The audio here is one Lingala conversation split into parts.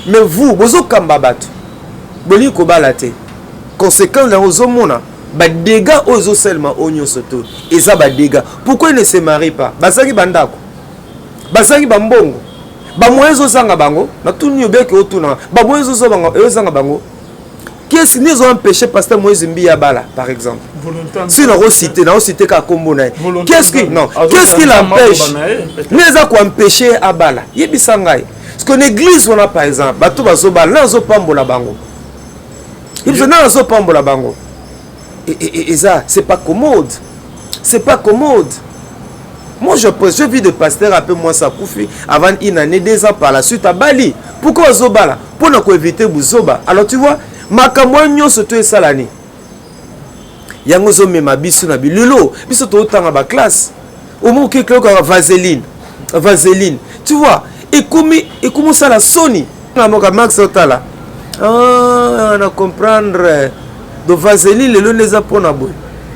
mais vous bozo kamba bato boli ko balate conséquence na ozomona ba dégâts ozo seulement onyo soto eza ba dégâts. Pourquoi ils ne se marient pas? Basaki bandako basaki bambongo ba moyezo zanga bango na tout nyo beke otuna ba moyezo zo bango ezanga bango. Qu'est-ce qui nous a empêché pasteur Moïse Mbia Bala par exemple? Si on a cité Kakombonaï. Qu'est-ce qui non? Qu'est-ce qui l'empêche? Nous a quoi empêcher à Bala? Yebisangai. Parce que l'église on a par exemple, bato bazobala na zo pambola bango. Il faut na zo pambola bango. Et ça c'est pas commode. C'est pas commode. Moi je vis de pasteur un peu moins ça koufi avant une année 2 ans par la suite à Bali. Pourquoi zobala? Pour ne éviter buzoba. Alors tu vois makamwa nyonso to esalani yango zo mema biso na bilolo biso to tanga ba classe au moins que vaseline tu vois et comment ça la soni na moka max otala on a comprendre de vaseline le neza pona boy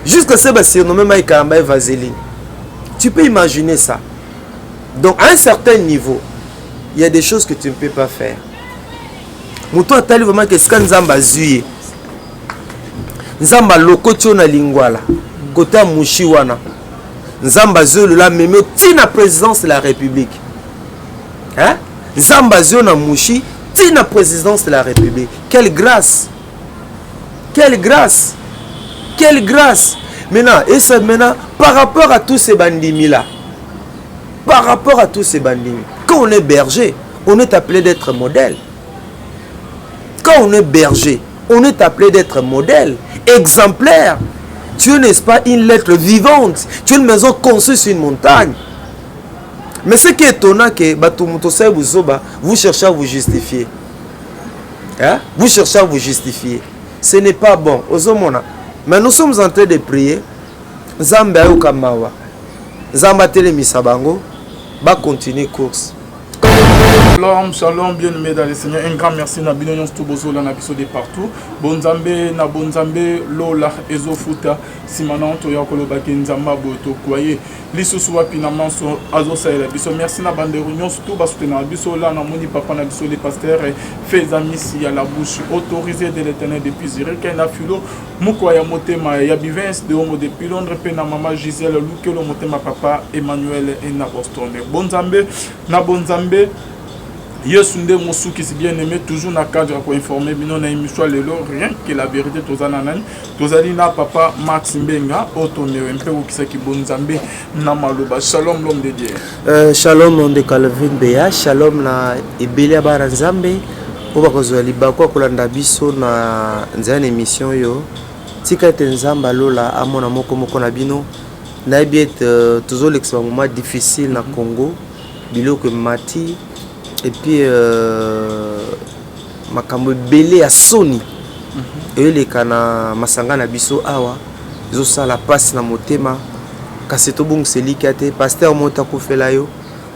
jusqu'à ce ba surnommé mai karamba vaseline. Tu peux imaginer ça. Donc à un certain niveau il y a des choses que tu ne peux pas faire. Muto atali vraiment que sika nzamba zuye nzamba lokoti na lingwala kota mushi wana nzamba zolo la meme tina présidence de la République, hein? Nzamba zolo na mushi tina présidence de la République. Quelle grâce, quelle grâce, quelle grâce. Maintenant et ça maintenant par rapport à tous ces bandits là, par rapport à tous ces bandits, quand on est berger on est appelé d'être modèle. Quand on est berger, on est appelé d'être modèle, exemplaire. Tu n'est pas une lettre vivante. Tu es une maison construite sur une montagne. Mais ce qui est étonnant, que vous cherchez à vous justifier. Hein? Vous cherchez à vous justifier. Ce n'est pas bon. Mais nous sommes en train de prier. Zamba Ukamawa. Zamba Telemisabango. Va continuer course. Shalom, shalom, bien-aimés dans le Seigneur. Un grand merci na binonion stubozo la nabiso de partout. Bonzambe na bonzambe lola ezofuta simanan to yakolo bakinzamba boto kwaye. Lisusu wapi na manso azo saela biso. Merci na bande réunion surtout ba soutenir biso là na moni papa na biso les pasteurs fait amis à la bouche autorisée de l'Éternel depuis Zurich na filo mukwaya motema ya bivens de homo depuis Londres pe na maman Gisèle Lukelo motema papa Emmanuel et na Boston. Bonzambe na bonzambe Yesunde Moussou qui s'est bien aimé, toujours dans le cadre pour informer, mais non, émission rien que la vérité, Tozalina papa Max Mbenga, Otomé, un peu qui s'est qui bonzambe, Namaloba, Shalom l'homme de Dieu. Shalom l'homme de Calvin Béa, Shalom na Ebelia Baranzambe, Oba Kozali Bakwa Kolanda Biso na nzane émission yo, Tika Tenzamba Lola, Amona Moko Moko Nabino, Nabiet, toujours l'expérience difficile na Congo, Bilo que Mati. Et puis makambo belé à Sony et les kana masanga na biso awa zo sala passe na motema kaseto bong selikate pasteur mota kufela yo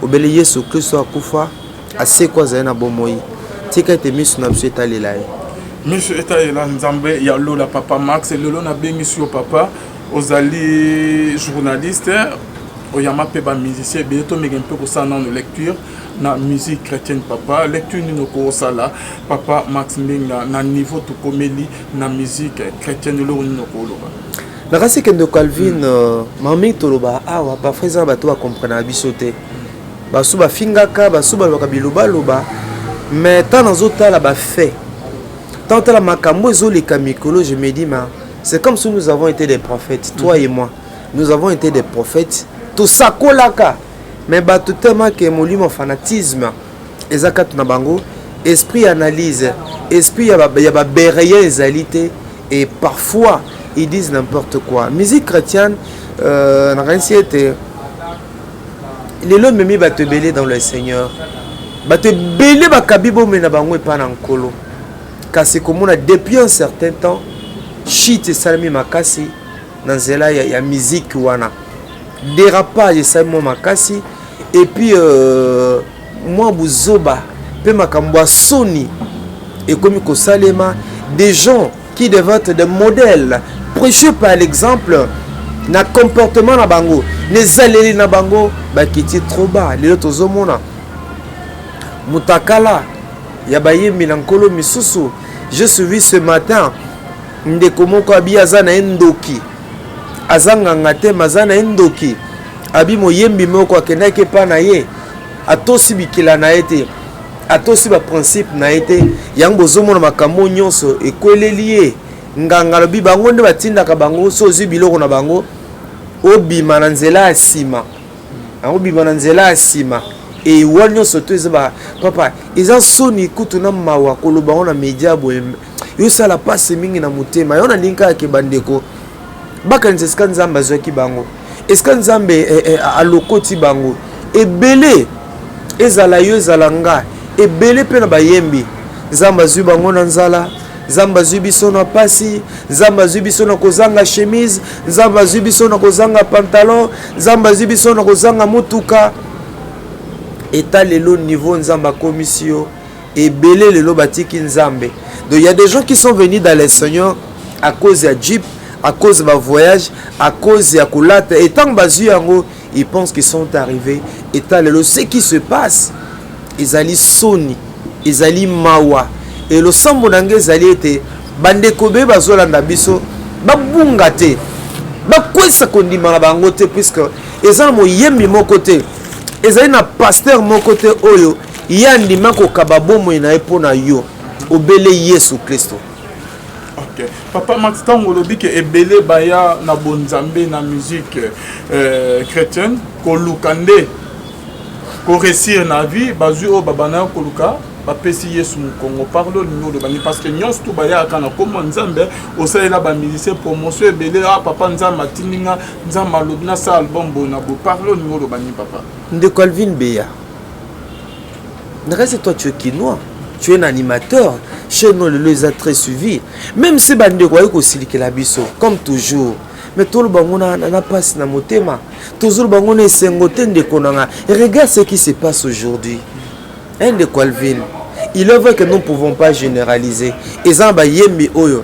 obele Yesu Kristo akufa ase kwa za na bomoi tika te misu na biso etalela ye monsieur etalela nzambe ya lola papa Max lolo na bengi sur papa ozali journaliste oyama pe ba musicien beto megempe ko sana na lecture na musique chrétienne papa lecture ni ko sala papa Max Mbenga na niveau to komeli na musique chrétienne lo ni ko loba na kasi kendo Calvin mami to loba awa pa freza bato ba comprendre bisote ba suba fingaka ba suba ba biloba loba mais tant dans autres là ba fait tant la makambo zo les kamikolo je me dis mais c'est comme si nous avons été des prophètes toi et moi nous avons été des prophètes tout ça kolaka mais bato tellement que molimo fanatisme ezaka tuna bango esprit analyse esprit ya ba bereye ezalité et parfois ils disent n'importe quoi musique chrétienne na récité les lois memi bato belé dans le Seigneur bato belé bakabibo mena bango e pa na nkolo kasi komona depuis un certain temps shit salami makasi na nzela ya musique wana dérapage salami makasi. Et puis, moi, Bouzoba, pe makambo Sony, et comme Kosalema, des gens qui devaient être des modèles, prêchés par l'exemple, na comportement na bango, les allées na bango, bah qui étaient trop bas, les autres zomona, Mutakala, ya bayembi na nkolo misusu. Je suis ce matin ndeko moko abi aza na endoki azanganga te maza na endoki abi moyembi moko akendaki epa na ye atosi bikila na ye te atosi baprincipe na ye te yango bozomona makambo nyonso ekweleli ye nganga lobi bango nde batindaka bango so ozwi biloko na bango obima na nzela ya nsima obima na nzela ya nsima ewa nyonso to eza papa eza soni kutu na mawa koloba ngo na media boye yosala pasi mingi na motema yo nalingi kaka bandeko bakanisa esika nzambe azwaki bango esika nzambe alokoti bango ebele ezala yo ezala nga ebele mpe na bayembi nzambe azwi bango na nzala nzambe azwi biso na pasi nzambe azwi biso na kozanga chemise nzambe azwi biso na kozanga pantalon nzambe azwi biso na kozanga motuka eta lelo niveau nzambe akomisi yo ebele lelo batiki nzambe. Donc il y a des gens qui sont venus dans les Seigneurs à cause de Jeep, à cause de ma voyage, à cause de Akulata. Et tant que ils pensent qu'ils sont arrivés. Et tant que ce qui se passe, ils allaient Sony, ils allaient Mawa. Et le Sambonange, ils allaient être Bandekobe, Bazolanda Biso, Babungate, Bakwesa Kondimana Bangote, puisque ils ont yembi mon côté, ils ont un pasteur mon côté, Oyo, Yandima Kokababomo, il n'a pas na yo. Obele Yesu Kristo. Ok. Papa Max Tango lobi que ebele baya na bonzambe na musique chrétienne ko lukande ko réussir na vie bazu o babana ko luka ba pesi Yesu Kongo parlo numéro de bani parce que nyos tout baya kana comme nzambe o sala ba musicien promotion ebele papa nzamba tininga nzamba lobina sa album bona bo parlo numéro de bani papa. De Calvin Beya. N'est-ce toi tu es quinois? Tu es un animateur, chez nous les a très suivis. Même si bande quoi aussi que la biso, comme toujours. Mais tout le monde n'a pas na motema. Toujours le monde est sengoten de konanga. Et regarde ce qui se passe aujourd'hui. Un de Calvin. Il est vrai que nous ne pouvons pas généraliser. Et ça ba yembi oyo.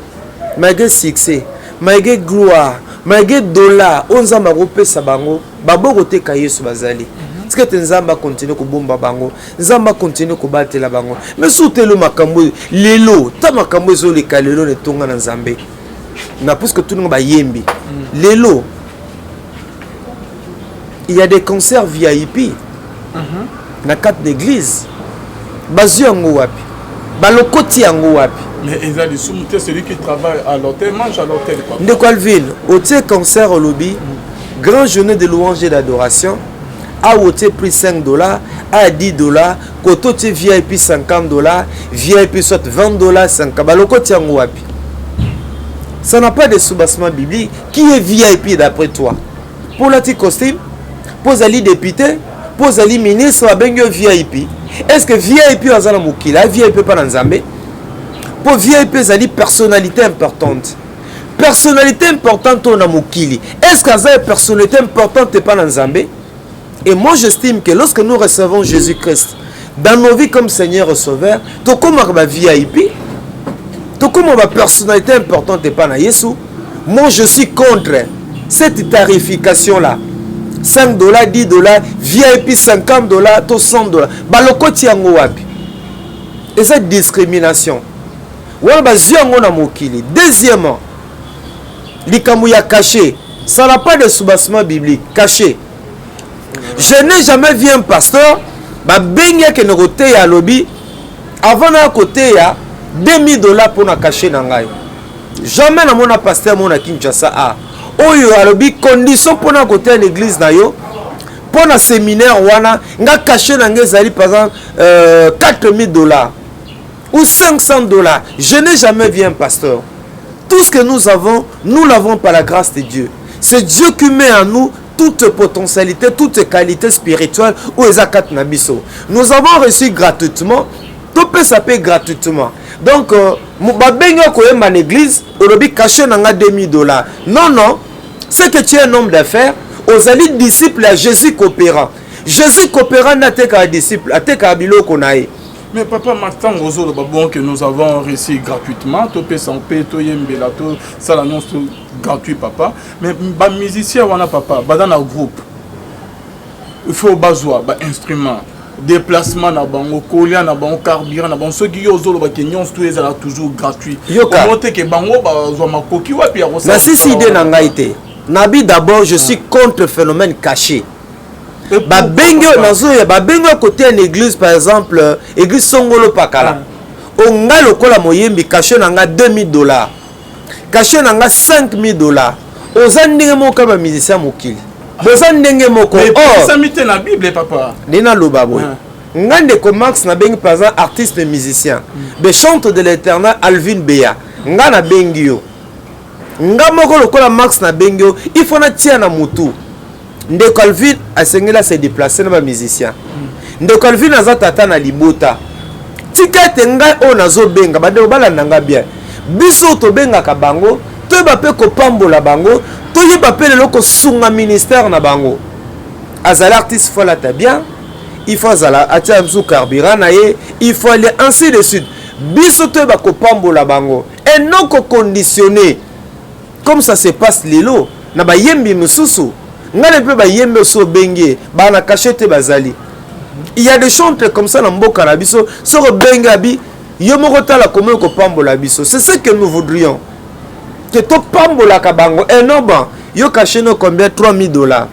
Malgré succès, malgré gloire, malgré dollar, on zamba rope sabango, baboko te kaye su bazali. Est-ce que Nzamba continue ko bomba bango, Nzamba continue ko batela bango. Mais soutelo makambo lelo, ta makambo zo le kalelo ne tonga na Nzambe. Na puisque tout le ba yembi. Lelo. Il y a des concerts VIP. Na quatre d'église. Bazu yango wapi. Balokoti yango wapi. Mais ils ont dit celui qui travaille à l'hôtel mange à l'hôtel quoi. De Calvin, au concert au lobby, grand journée de louange et d'adoration. A ôté pris $5, à $10, koto ti VIP $50, VIP soit $20, 5 baloko tiango wapi. Ça n'a pas de soubassement biblique. Qui est VIP d'après toi? Pour la petite costume, pour ali député, pour ali ministre, à bengo VIP. Est-ce que VIP a zana mukila, VIP pas dans Zambé? Pour VIP zali personnalité importante. Personnalité importante on a mukili. Est-ce que zali personnalité importante pas dans Zambé? Et moi, j'estime que lorsque nous recevons Jésus-Christ dans nos vies comme Seigneur et Sauveur, tout comme ma VIP, tout comme ma personnalité importante et pas na Yesu, moi je suis contre cette tarification-là. $5, $10, VIP $50, tout $100. Balokoti yango wapi. Et cette discrimination. Deuxièmement, likamuya caché. Ça n'a pas de soubassement biblique. Caché. Je n'ai jamais vu un pasteur benga ke ne côté ya lobby avant na côté ya $2000 pour na cacher na ngai. Jamais na mona pasteur mona Kinshasa a. Oyo a lobby condition pour na côté l'église na yo pour na séminaire wana nga cacher na ngai zali par exemple $4000 ou $500. Je n'ai jamais vu un pasteur. Tout ce que nous avons, nous l'avons par la grâce de Dieu. C'est Dieu qui met en nous toute potentialité, toute qualité spirituelle ou ezakat nabiso. Nous avons reçu gratuitement, tout peut s'appeler gratuitement. Donc, babenga koyemba l'église, olobi caché nanga $2000. Non, non, c'est que tu es un homme d'affaires, aux alliés disciples à Jésus coopérant. Jésus coopérant n'a été qu'un disciple, a été qu'un bilo qu'on a. Mais papa, maintenant, bon que nous avons reçu gratuitement, tout peut s'en payer, tout yembela, tout ça l'annonce gratuit, papa. Mais les musiciens, on a papa, dans un groupe, il faut bazoua, instrument. déplacement na bango kolia na bango carburant na bango soki yo zolo ba kenyon tout ezala toujours gratuit monte ke bango ba zo makoki wapi ya na sisi idée na ngai te nabi d'abord je suis contre phénomène caché ba bengo nazo ya ba bengo côté en église par exemple église Songolo Pakala onga lokola moyembi caché na nga $2000 caché na nga $5000 oza ndenge moko ba musicien mokili boza ndenge moko ça mité na bible papa nina loba boy ngande ko Max na bengi par exemple artiste et musicien be chante de l'éternel Alvin Beya nga na bengi yo nga moko lokola Max na bengi yo il faut na tia na mutu ndeko Alvin asengela se déplacer na ba musicien ndeko Alvin aza tata na libota tikete nga o nazo benga bande bala nanga bien biso to benga ka bango to ba pe ko pambola bango to yeba pe lelo ko sunga ministère na bango azala artiste faut la ta bien il faut azala atia msu carburant na ye il faut aller ainsi de suite biso to ba ko pambola bango et non ko conditionné comme ça se passe lelo na ba yembi mususu ngale pe ba yembe so bengue ba na cachette bazali il y a des chantres comme ça na mboka na biso so ko bengue abi yo moko tala comment ko pambola biso c'est ce que nous voudrions que to pambola ka bango et non bon yo caché no combien $3000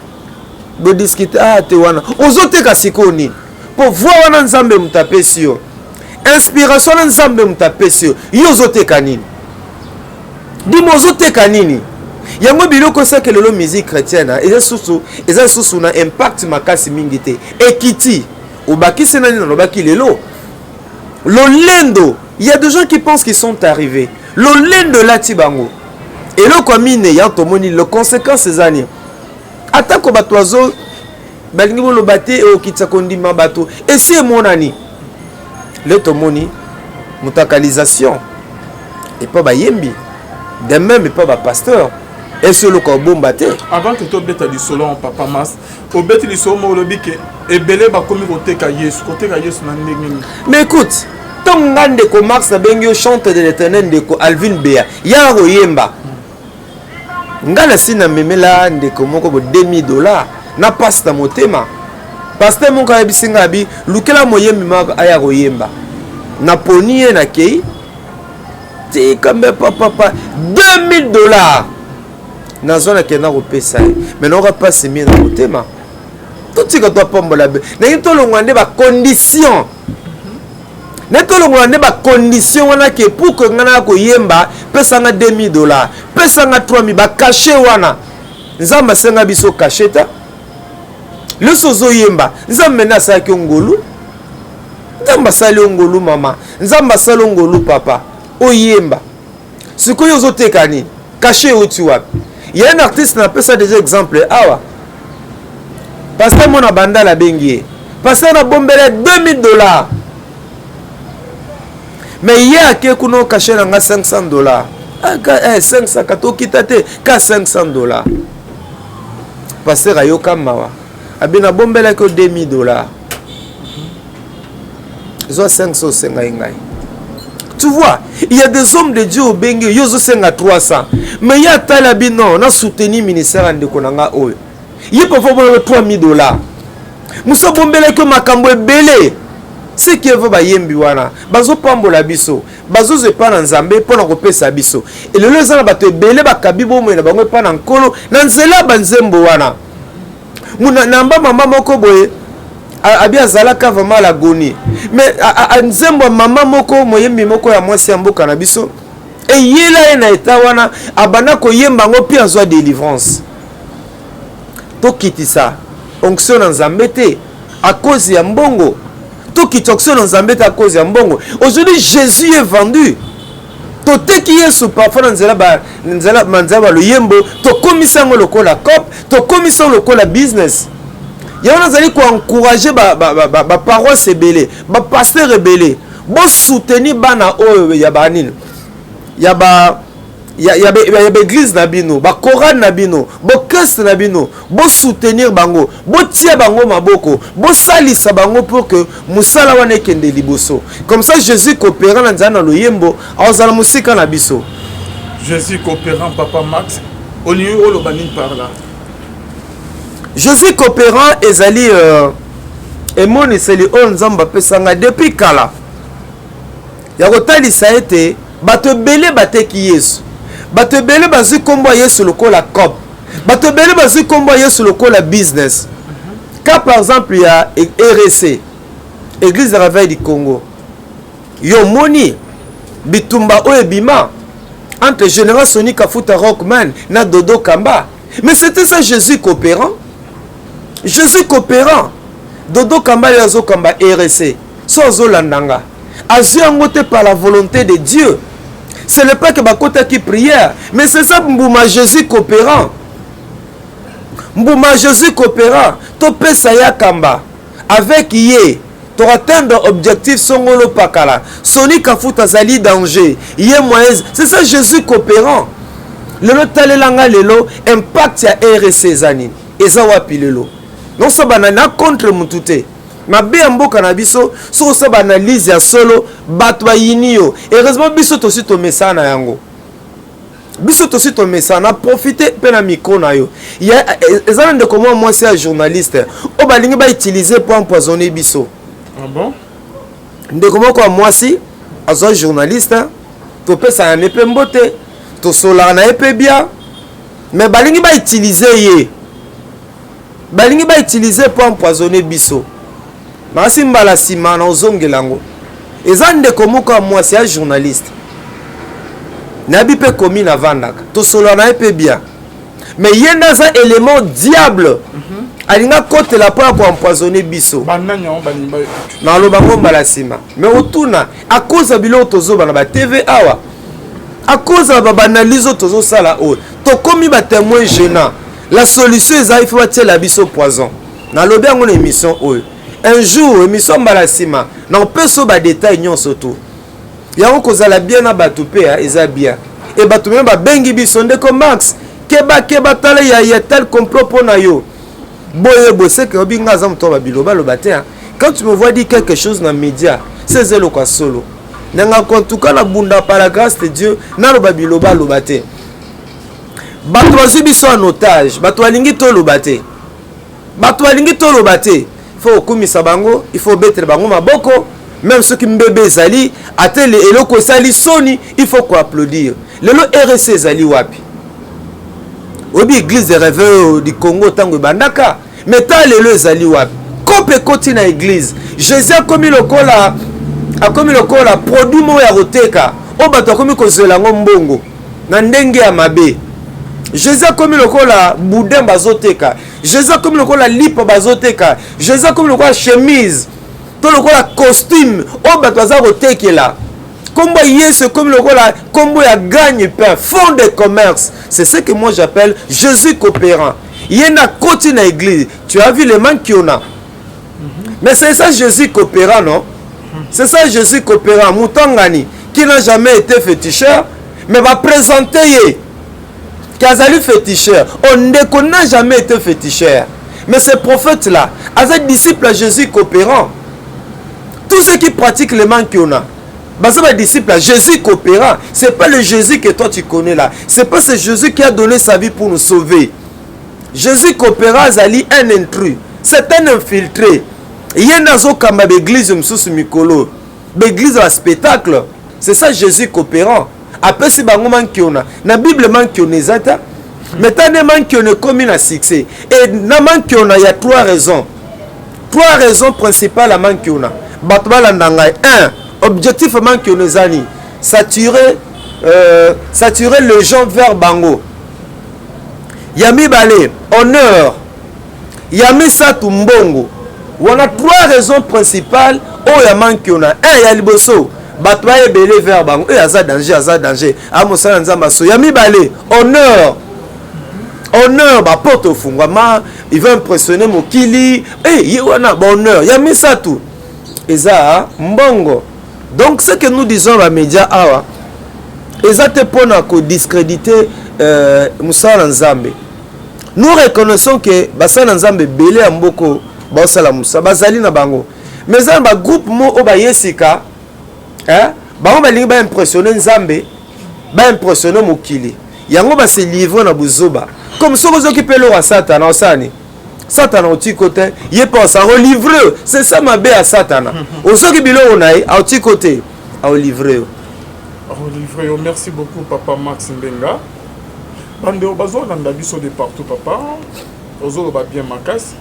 bo discuter te wana ozote ka sikoni pour voir wana nzambe mutapesi yo inspiration na nzambe mutapesi yo yo zote kanini dimo zote kanini yango biloko ça que le musique chrétienne eza susu na impact makasi mingi te ekiti obakisi nani na lobaki lelo lolendo il y a des gens qui pensent qu'ils sont arrivés lolendo la tibango et le commune ya tomoni le conséquence ces années atako batwazo balingi bo lobate e okitsa kondima bato et si monani le tomoni mutakalisation et pas bayembi de même et pas ba pasteur et c'est le kobomba te avant que to beta du solon papa mas au beta du solon lobi ke ebele ba komi côté ka Yesu na ndenge. Mais écoute ton ngande ko Max na bengi chante de l'éternel ndeko Alvin Beya ya royemba ngala sina memela ndeko moko bo $2000 na pasta motema pasteur moko ya bisinga bi lukela moyembi mako aya royemba na ponier na kei ti kambe papa $2000 na zona kena kopesa mais non va pas semi na motema tout ce que toi pombola be na to longande ba condition na to longande ba condition wana ke pour que ngana ko yemba pesa nga $2000 pesa nga $3000 ba caché wana nzamba senga biso cacheta le sozo yemba nzamba na sa ki ngolu nzamba sali ngolu mama nzamba sali ngolu papa o yemba sikoyo zoteka nini caché uti wapi. Il y a un artiste qui appelle ça des exemples. Awa. Pasteur mon abanda la bengie. Pasteur na bombele $2000. Mais il y a quelqu'un qui a caché dans $500. 500 kato kitate ka $500. Pasteur ayoka mawa. Abina bombele ko $2000. Zo 500 ngai. Tu vois, il y a des hommes de Dieu au Bengue, ils ont 300. Mais il y a Talabi, non, on a soutenu le ministère de Konanga. Il y a parfois $3000. Moussa Bombele que Makambo est belé. Ce qui veut Bayembi wana. Bazo Pambola biso. Bazo ze pas dans Zambé pour n'en sa biso. Et le lezana bato belé bakabibo mo na bango pas dans Kolo. Nanzela banzembo wana. Muna namba mama moko boye. Abia zalaka vraiment la goni mais nzembo mama moko moyembi moko ya mwasi mboka na biso et yela na eta wana abana ko yemba ngo pia zwa délivrance to kitisa onction na nzambete à cause ya mbongo to kitokso na nzambete à cause ya mbongo aujourd'hui Jésus est vendu to teki Yesu parfois nzela manzaba lo yembo to komisa ngo lokola cop to komisa lokola business. Il y a un encourager ba paroisse rebelle, ba pasteur rebelle, bon soutenir bana o ya banin. Ya ba église na bino, ba chorale na bino, bo orchestre na bino, bo soutenir bango, bo tie bango maboko, bo salisa bango pour que musala wana kende liboso. Comme ça Jésus coopérant na nzana lo yembo, azala musika na biso. Jésus coopérant papa Max, au lieu où le banin par là. Jésus coopérant ezali emoniseli oyo nzambe apesanga depuis kala ya kotalisa ete bato ebele bateki yesu, bato ebele bazwi nkombo ya yesu lokola cop, bato ebele bazwi nkombo ya yesu lokola business. Ka par exemple ya RC, Église de Réveil du Congo, yo moni bitumba oyo ebima entre Général Sony Kafuta Rockman na Dodo Kamba, mais c'était ça Jésus coopérant. Jésus coopérant. Dodo Kamba yazo Kamba RC sans Olandanga azui angote par la volonté de Dieu. Ce n'est pas que bakota qui prière, mais c'est ça Mbouma Jésus coopérant. Mbouma Jésus coopérant. To pesa ya Kamba avec yé to atteindre objectif songolo pakala. Sony Kafuta zali danger. Yé moise, c'est ça Jésus coopérant. Lelo talelanga lelo impact ya RC zani. Eza wapi lelo. Non ça banana contre mutute. Mabe mboka na biso so ça banalise ya solo bato ba yinio. Heureusement biso to si to mesana yango. Biso to si to mesana profiter pe na micro na yo. Ya ezana de comment moi c'est un journaliste. O balingi ba utiliser pour empoisonner biso. Ah bon? De comment quoi moi si as un journaliste to pesa na nepe mbote to sola na epe bien. Mais balingi ba utiliser ye. Balingi ba utiliser pour empoisonner biso. Masi mbala sima na ozongelango. Ezande komuka moi c'est un journaliste. Nabi pe komi na vandaka. To solo na epe bien. Mais yenda za élément diable. Alinga kote la pour empoisonner biso. Bananya on banimba. Na lo bango mbala sima. Mais otuna à cause de bilo tozo bana ba TV awa. À cause de ba banalizo tozo sala o. To komi ba témoin gênant. La solution est il faut tirer la biso poison. Dans le bien on émission un jour émission balasima. Non peut so ba détail nyon surtout. Ya on cause la bien na batupé eza bien. Et batumé ba bengi biso ndeko Max. Keba tala ya tel complot pona yo. Boye bosse que obinga za mto ba biloba lo baté. Quand tu me vois dire quelque chose dans média, c'est zelo kwa solo. Nanga en tout cas la bunda par la grâce de Dieu na lo ba biloba lo baté. Bato bazwi biso en otage, bato alingi to lobate. Bato alingi to lobate. Il faut okumisa bango, il faut betre bango maboko, même ceux qui mbebe zali, atele eloko sali soni, il faut quoi applaudir. Lelo RC zali wapi. Obi église de Réveil du Congo tango bandaka, mais ta lelo zali wapi. Kope koti na église. Jésus a commis le kola produit mo ya roteka. O bato akomi kozela ngombongo. Na ndenge ya mabe. Jésus a commis le kola boudin bazoteka. Jésus a commis le kola lipa bazoteka. Jésus a commis le kola chemise. To le kola costume. O bataza rotekela. Combo yesu comme le kola combo ya gagne pain, fond de commerce. C'est ce que moi j'appelle Jésus coopérant. Yena koti na église. Tu as vu les mains qu'il y en a. Mais c'est ça Jésus coopérant, non? C'est ça Jésus coopérant. Moutangani qui n'a jamais été féticheur mais va présenter Kazali féticheur. On ne n'a jamais été féticheur. Mais ce prophète-là, as un disciple à Jésus coopérant. Tous ceux qui pratiquent les manques qu'on a, c'est un disciple à Jésus coopérant. Ce n'est pas le Jésus que toi tu connais là. Ce n'est pas ce Jésus qui a donné sa vie pour nous sauver. Jésus coopérant, Zali un intrus. C'est un infiltré. Il y a une église, l'église à spectacle. C'est ça Jésus coopérant. Après si bango manki ona na Bible manki on ezata mais tane manki on comme na succès et na manki on il y a trois raisons principales à manki on batba landanga. Un objectif manki on ezani saturer les gens vers bango yami balé honneur yami satu mbongo. On a trois raisons principales oh ya manki on un ya liboso batwa ebele vers bango et aza danger amosala nzamba so yami balé honneur ba porte fungwama il va impressionner mokili wana honneur yami ça tout eza mbongo. Donc ce que nous disons ba média awa eza te pona ko discréditer musala nzambe. Nous reconnaissons que basala nzambe belé amboko ba sala musa bazali na bango mais ça ba groupe mo o ba yesika bango balingi ba impressionner nzambe ba impressionner mokili yango ba se livrer na buzoba comme soko zoki pelo wa satana osani Satana au côté, il est pas ça, au livre, c'est ça ma bé à Satana. Au ce qui bilot on a, au côté, au livre. Merci beaucoup, Papa Max Mbenga. Bande au bazo, dans la biso de partout, papa. Ozo va bien ma casse.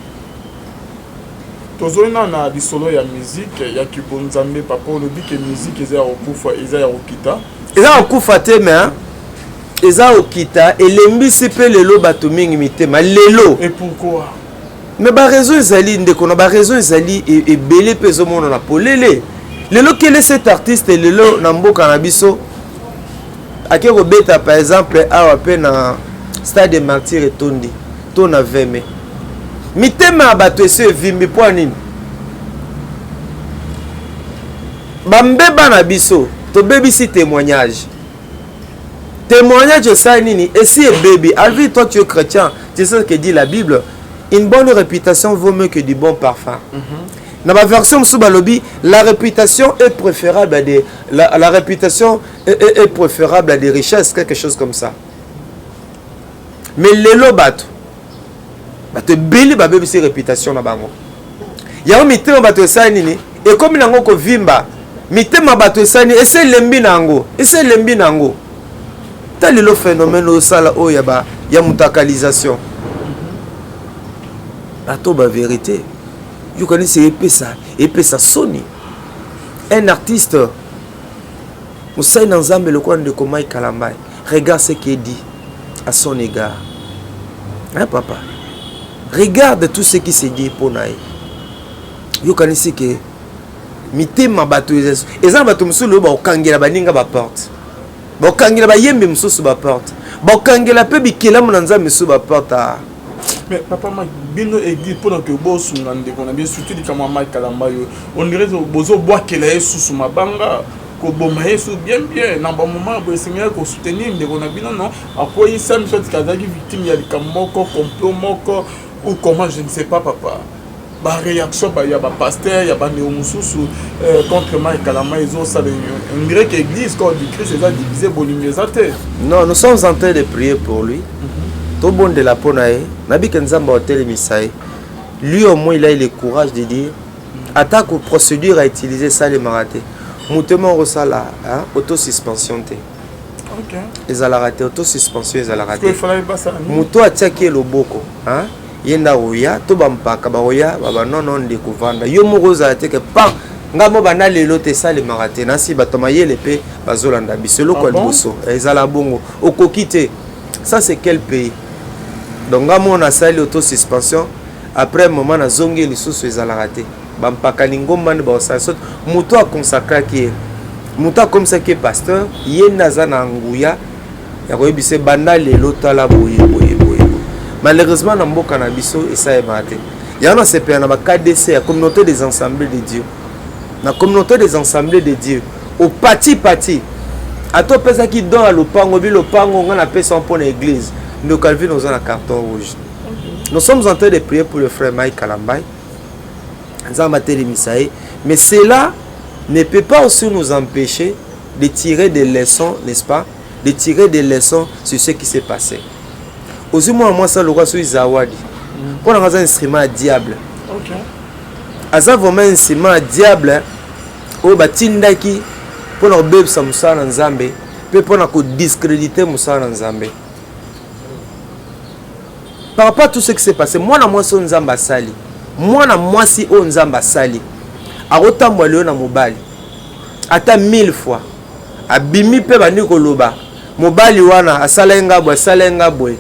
Tozo na di solo ya musique, ya kibonzambe, papa, on dit que musique, ils ont okufa, ils ont okita. Ils ont okufa te, mais ils ont okita, et l'embisi pe lelo batuming imite, mais lelo. Et pourquoi? Mais ba raison ezali ndeko na ba raison ezali et belé peso mona na polele. Lelo quel est cet artiste lelo na mboka na biso? Akeko beta par exemple awa pe na stade de martyr etondi. To na veme. Mitema bato ese vimbi po nini? Bambeba na biso, to bebi si témoignage. Témoignage ça nini? Et si bébé, Alvi toi tu es chrétien, tu sais ce que dit la Bible. Une bonne réputation vaut mieux que du bon parfum. Dans ma version Soubalobi, la réputation est préférable à des la réputation est préférable à des richesses, quelque chose comme ça. Mais les lobato, bato beli ba bébé c'est réputation na bango. Ya mitema bato ça nini et comme nango ko vimba, mitema bato ça nini et c'est lembi nango, et c'est lembi nango. Tel est le phénomène au sala o ya mutakalisation. Bato ba vérité. Vous connaissez épée ça Sony. Un artiste Moussa Nanzambe le coin de Komai Kalambai. Regarde ce qu'il dit à son égard. Hein papa? Regarde tout ce qui se dit pour Naï. Vous connaissez que mité ma bateau et ça bateau monsieur le ba okangela baninga ba porte. Ba okangela ba yembe mususu ba porte. Ba okangela pe bikela munanza mususu ba porte. Mais papa ma bino église pendant que boss ngande qu'on a bien surtout di kama Mike Kalamba yo on dirait bozo bois que la sous ma banga ko boma yesu bien na ba moment bo seigneur ko soutenir de qu'on a bino non à quoi il s'aime soit kazaki victime ya likamoko complot moko ou comment je ne sais pas papa ba réaction ba ya ba pasteur ya ba néomususu contre Mike Kalamba ils ont ça on dirait que l'église quand du Christ est divisé bonimezate. Non, nous sommes en train de prier pour lui. Tout bon de la ponae, Nabi Kenzamba Hotel Misae, lui au moins il a eu le courage de dire attaque aux procédures à utiliser ça les marathés. Moutement resala, autosuspension. Ok. Ils allaient rater, autosuspension, ils allaient rater. Il fallait pas ça. Mouto a tchaké le boko. Yenda Oya, Tobampa, Kabaroya, Baba non non découvert. Yomo Rosa a été que pas. Ngamo bana lelo te ça les marathés. Nasi batomaye l'épée, Bazolanda, Bisselo Kolboso, ils allaient bongo. Au kokite. Ça c'est quel pays? Donc, on a sali autosuspension. Après un moment, on a zongué les sous les raté. Bampakalingo man baosasot. Mouto a consacré qui est. Mouto comme ça qui est pasteur. Yé nazana angouya. Yakoye bise banda le lotala boye. Malheureusement, dans le cannabiso et ça est maté. Il y a un CP, on a KDC, la communauté des assemblées de Dieu. La communauté des assemblées de Dieu. Au pati. A toi, personne qui donne à l'opango, on a appelé son pont l'église. Nous calvons dans un carton rouge. Nous sommes en train de prier pour le frère Mike Kalambay. Mais cela ne peut pas aussi nous empêcher de tirer des leçons, n'est-ce pas? De tirer des leçons sur ce qui s'est passé. Aussi, moi, ça, le roi sur Zawadi. Pour un instrument diable. Ok. Aza vraiment un instrument diable. Au batindaki. Pour nos bébés, ça moussa dans Zambé. Puis pour nous discréditer moussa dans Zambé. Par rapport à tout ce qui s'est passé, moi, si on Zamba sali. Moi, si on Zamba sali. A autant moi, le na mobali. Ata 1000 fois. A bimi pe bani koloba. Mobali wana, a salenga boy.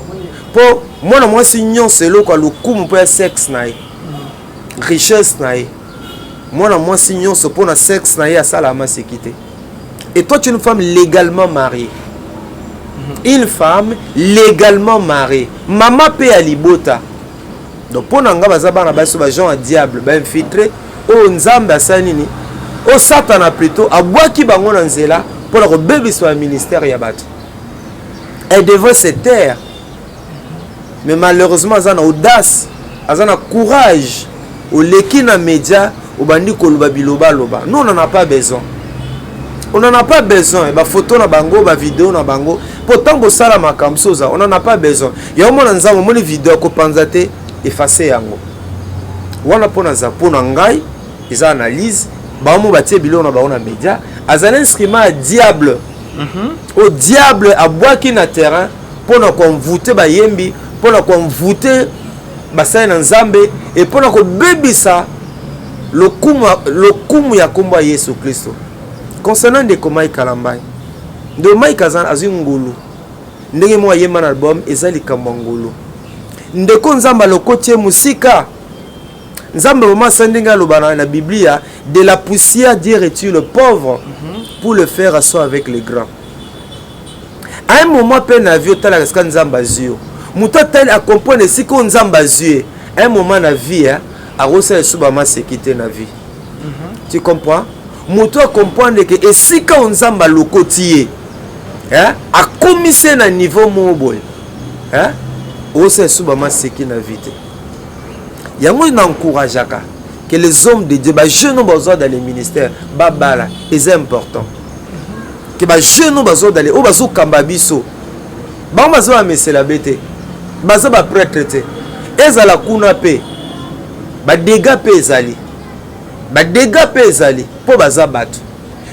Pour moi, si nyon c'est le quoi, le coup, mon père sexe naï. Richesse naï. Moi, si nyon c'est pour le sexe naï, à salama c'est quitté. Et toi, tu es une femme légalement mariée. Une femme légalement mariée. Maman paie à libota. Donc, pour nous, nous avons gens à diable, infiltré. Oh, Nzamba Sanini. Oh, Satan plutôt. À bois qui bangon en zela. Pour le bébé soit un ministère yabat. Elle devrait se taire. Mais malheureusement, elle a audace. Elle a courage. Au lekina média. Au bandi koluba biloba loba. Nous, on n'en a pas besoin. On n'en a pas besoin. Bah photo na bango, bah vidéo na bango. Pourtant, bo sala makamsoza, on n'en a pas besoin. Il y a un moment dans les vidéos qu'on pense effacer yango wana pona za pona ngai eza analyse baomo batie biloko na baona média azana instrument à diable au diable abwaki na terrain pona konvoute bayembi pona konvoute basai na nzambe et pona kobebisa lokumu ya kombo ya Yesu Kristo concernant de Komai Kalambai de Mike azan azwi ngulu ndenge mo yemba na album eza likambo ngulu ndeko nzamba lokotie musika nzamba mama sandinga lobana na Biblia de la poussière Dieu retire le pauvre pour le faire asseoir avec les grands. À un moment peine na vie otala kaska nzamba zio muta tali a comprendre si ko nzamba zio à un moment na vie a rosa suba ma sécurité na vie. Tu comprends? Muto a comprendre que esika nzamba lokotie a commissaire na niveau moboy rosa suba ma sécurité na vie. Yango na encourageaka que les hommes de Dieu, les jeunes besoin dans les ministères, babala, c'est important. Que les jeunes besoin d'aller au bazo kambabiso, ba bazo a mesela bete, bazo ba prêtre, ezala kuna pe, ba dégâts pe ezali, ba dégâts pe ezali, po baza batu.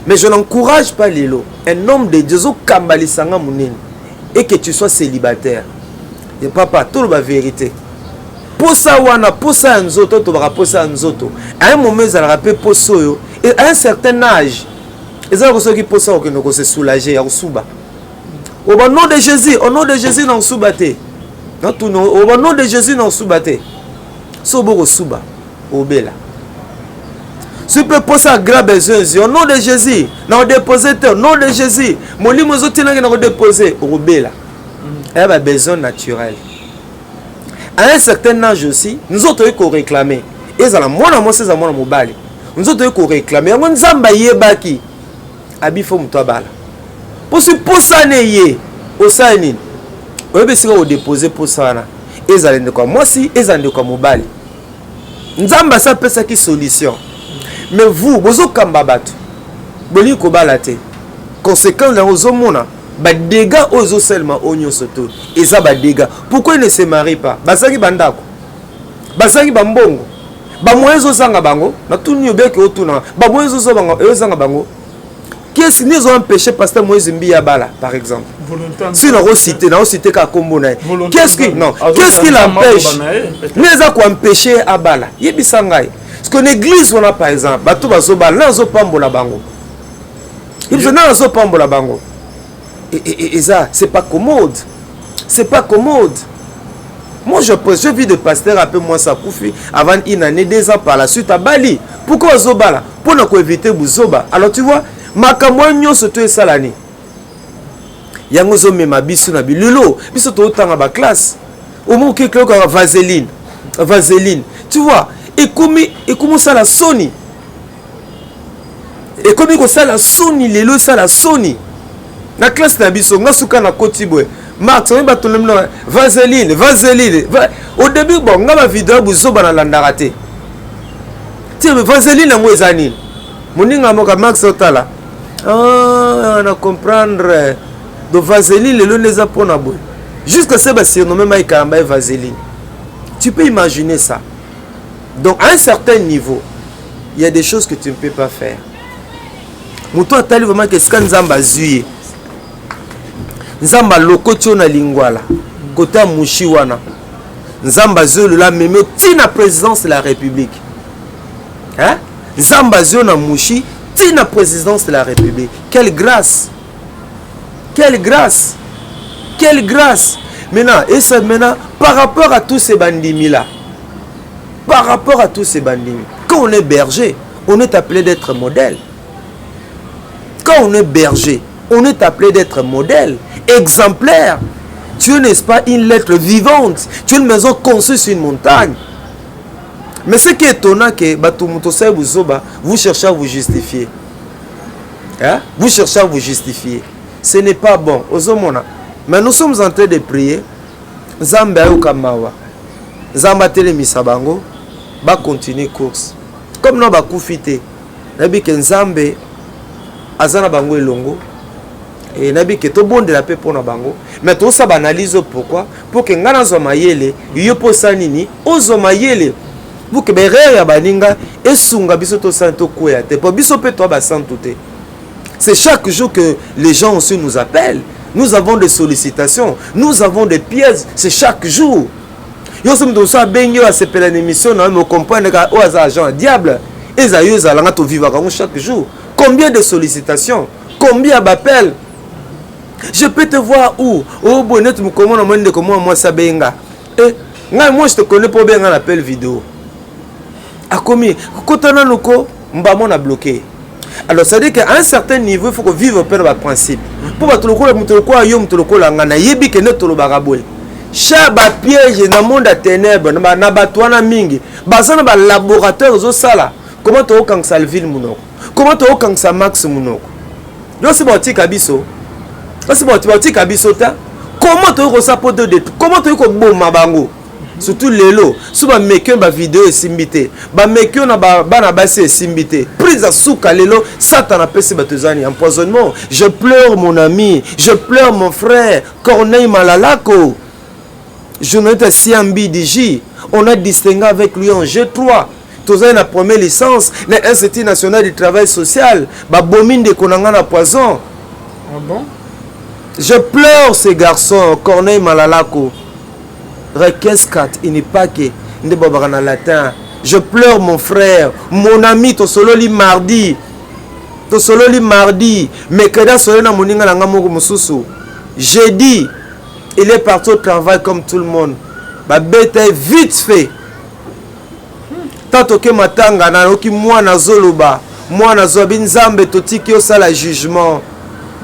Mais je n'encourage pas lelo, un homme de Dieu zo kambali sanga munene, et que tu sois célibataire. Et papa, tout la vérité. Posa wana posa nzoto to baka posa nzoto à un moment ils allaient rappeler poso et à un certain âge ils allaient ceux qui posa au que nous se soulager au suba au nom de Jésus non subate non tout non au nom de Jésus non subate so boko suba au bela si peut posa grand besoin au nom de Jésus non déposer au nom de Jésus mon limo zotina que nous déposer au bela il y a besoin naturel. À un certain âge aussi, nous autres qu'on réclamer. Et ça la moi c'est moi mobile. Nous autres qu'on réclamer. On zamba yebaki. Abi fo mutwa bala. Pour ça neye au sainin. On peut se déposer pour ça na. Et ça l'ende quoi moi si et ça l'ende quoi mobile. Nzamba ça peut ça qui solution. Mais vous kamba batu. Boli ko balate. Conséquent dans ozomona. Ba dégâts aux seulement onyo soto et ça ba dégâts pourquoi ils ne se marient pas basaki bandako basaki bambongo ba moyezo zanga bango na tuni obeki otuna ba moyezo zo bango ezanga bango qu'est-ce qu'ils ont empêché pasteur Moïse Mbia bala par exemple si on cité ka kombo na qu'est-ce qui non qu'est-ce qui l'empêche mais ça quoi empêcher à bala yebisangai parce que l'église on a par exemple bato bazo bala zo pambola bango ils ont zo pambola bango. Et ça, c'est pas commode. C'est pas commode. Moi, je vis de pasteur un peu moins ça koufi avant une année, 2 ans par la suite à Bali. Pourquoi Zobala? Pour nous éviter Bouzoba. Alors tu vois, ma camoignon se tue ça l'année. Yango zo mema biso na bilulo, biso to tanga ba classe. Au moins quelque chose vaseline. Tu vois, et comment ça la Sony. Et comme ça la Sony, les lots ça la Sony. Na classe na biso nga suka na kotibwe Max on ba tolemno vaseline au début bon nga ba vidéo buzo bana landaka te ti vaseline ngo ezani moninga moka Max otala na comprendre de vaseline le neza pona boy jusqu'à ce ba surnommé Mike Kalamba vaseline tu peux imaginer ça donc à un certain niveau il y a des choses que tu ne peux pas faire muto atali vraiment que skan nzamba zuye nzamba lokotio na lingwala kota mushi wana nzamba zolo la meme tina présidence de la République hein nzamba zolo na mushi tina présidence de la République quelle grâce maintenant et ça maintenant par rapport à tous ces bandits là quand on est berger on est appelé d'être modèle quand on est berger on est appelé d'être modèle, exemplaire. Tu n'es pas une lettre vivante. Tu es une maison construite sur une montagne. Mais ce qui est étonnant, que vous cherchez à vous justifier. Hein? Vous cherchez à vous justifier. Ce n'est pas bon. Mais nous sommes en train de prier. Zamba Ukamawa. Zamba Telemisabango. Va continuer course. Comme nous avons koufité. Nabi Kenzambe. Azana Bango Elongo. et nabi que to bon de la paix pour na bango mais to ça banalise pourquoi pour que ngana zo mayele yo posa nini ozo mayele pour que berere ya baninga esunga biso to santo koya te pour biso pe to ba santé. C'est chaque jour que les gens aussi nous appellent. Nous avons des sollicitations, nous avons des pièces, c'est chaque jour. Yo sommes dans ça benyo a sepela émission na me comprendre ka o agent diable et ça yo zalanga to vivre chaque jour. Combien de sollicitations, combien d'appels. Je peux te voir où au bonnet me comment on de comment moi ça benga. Et moi je te connais pour bien un appel vidéo. A combien kotana noko mbamo na bloqué. Alors ça veut dire qu'à un certain niveau il faut que vivre par le principe. Pour battre le coup yo mutoloko la ngana yebi que neto lo bagaboy. Chaba piège dans monde à ténèbres na batwana mingi. Bazana ba laboratoire zo sala. Comment to okang salville munoko? Comment to okang sa max munoko? Yo c'est bon tika biso. C'est bon tika biso ta. Comment to ko sapote de comment to ko bomba bango? Surtout les lots. Si ba mekyo ba vidéo esimbité, ba mekyo na ba na basi esimbité. Prise à souka lelo, Satan a pèse batozani empoisonnement. Je pleure mon ami, je pleure mon frère, Corneille Malalako. Journaliste Siambi Diji, on a distingué avec lui en G3. Tozani na première licence, na Institut national du travail social, ba bomine de konanga na poison. Ah bon? Je pleure ces garçons, Corneille Malalako. Request 4, il n'est pas que latin. Je pleure mon frère, mon ami, to solo li mardi. Mais que dans solo na moninga na ngamoko mususu. Jeudi, il est parti au travail comme tout le monde. Ba bête vite fait. Tanto que matanga na oki mwana zoloba, mwana zobi nzambe totiki osala jugement.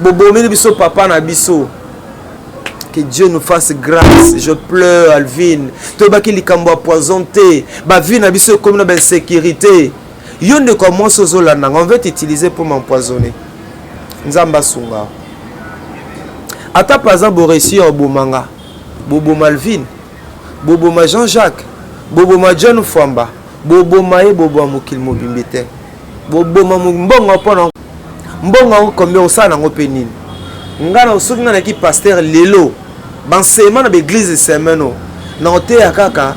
Bobo mini biso papa na biso. Que Dieu nous fasse grâce. Je pleure, Alvin. Tu vas qu'il y poisonné. Ba vie na biso comme une sécurité. Yon ne commence aux olana. On va t'utiliser pour m'empoisonner. Nzamba sunga. Ata par exemple réussi au Bomanga. Bobo Malvin. Bobo ma Jean-Jacques. Bobo ma John Famba. Bobo ma bobo mukil mobimbete. Bobo ma mbonga pona. Mbonga combien au sana ngopenine. Ngana usuki na ki pasteur lelo. Banseman na l'église semeno na ote ya kaka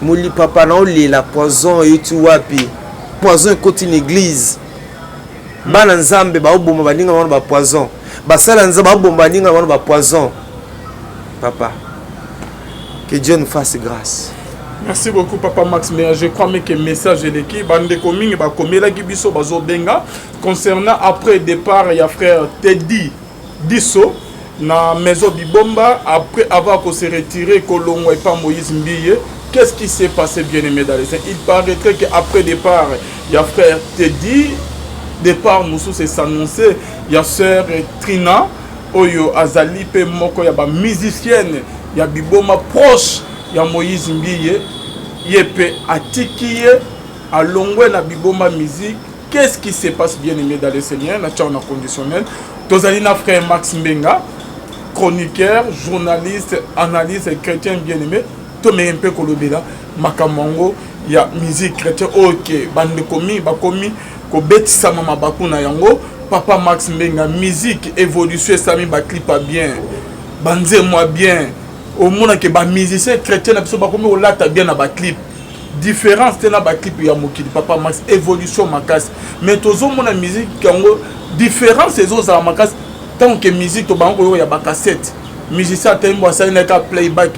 muli papa na oli la poison yuti wapi poison côté une église bana nzambe ba oboma baninga wana ba poison basala nzambe ba oboma baninga wana ba poison papa que Dieu nous fasse grâce. Merci beaucoup Papa Max, mais je crois que le message de l'équipe bande coming ba komela gibiso bazo benga concernant après départ il y a frère Teddy Disso na maison Bibomba après avoir se retiré Kolongo et pas Moïse Mbiye. Qu'est-ce qui s'est passé, bien aimé dans les saints? Il paraîtrait qu'après départ il y a frère Teddy départ Moussou c'est s'annoncer il y a sœur Trina Oyo Azali pe moko ya ba musicienne ya Bibomba proche ya Moïse Mbiye yepe atikiye alongwe na Bibomba musique. Qu'est-ce qui se passe, bien aimé dans les Seigneurs? Na tchana conditionnel tozali na frère Max Mbenga, chroniqueur, journaliste, analyste chrétien bien aimé. Tomé un peu kolobela makamango ya musique chrétien. OK, bande komi bakomi ko betisa mama bakuna yango. Papa Max Mbenga musique évolution sami ba clip bien. Banze moi bien. Au monde que ba musicien chrétien na biso bakomi o lata bien na ba clip. Différence te na ba clip ya mokili Papa Max évolution makas. Mais tozo mona musique yango différence les autres à makas tant que musique to bango ya ba cassette. Musicien tembo asali na ka playback.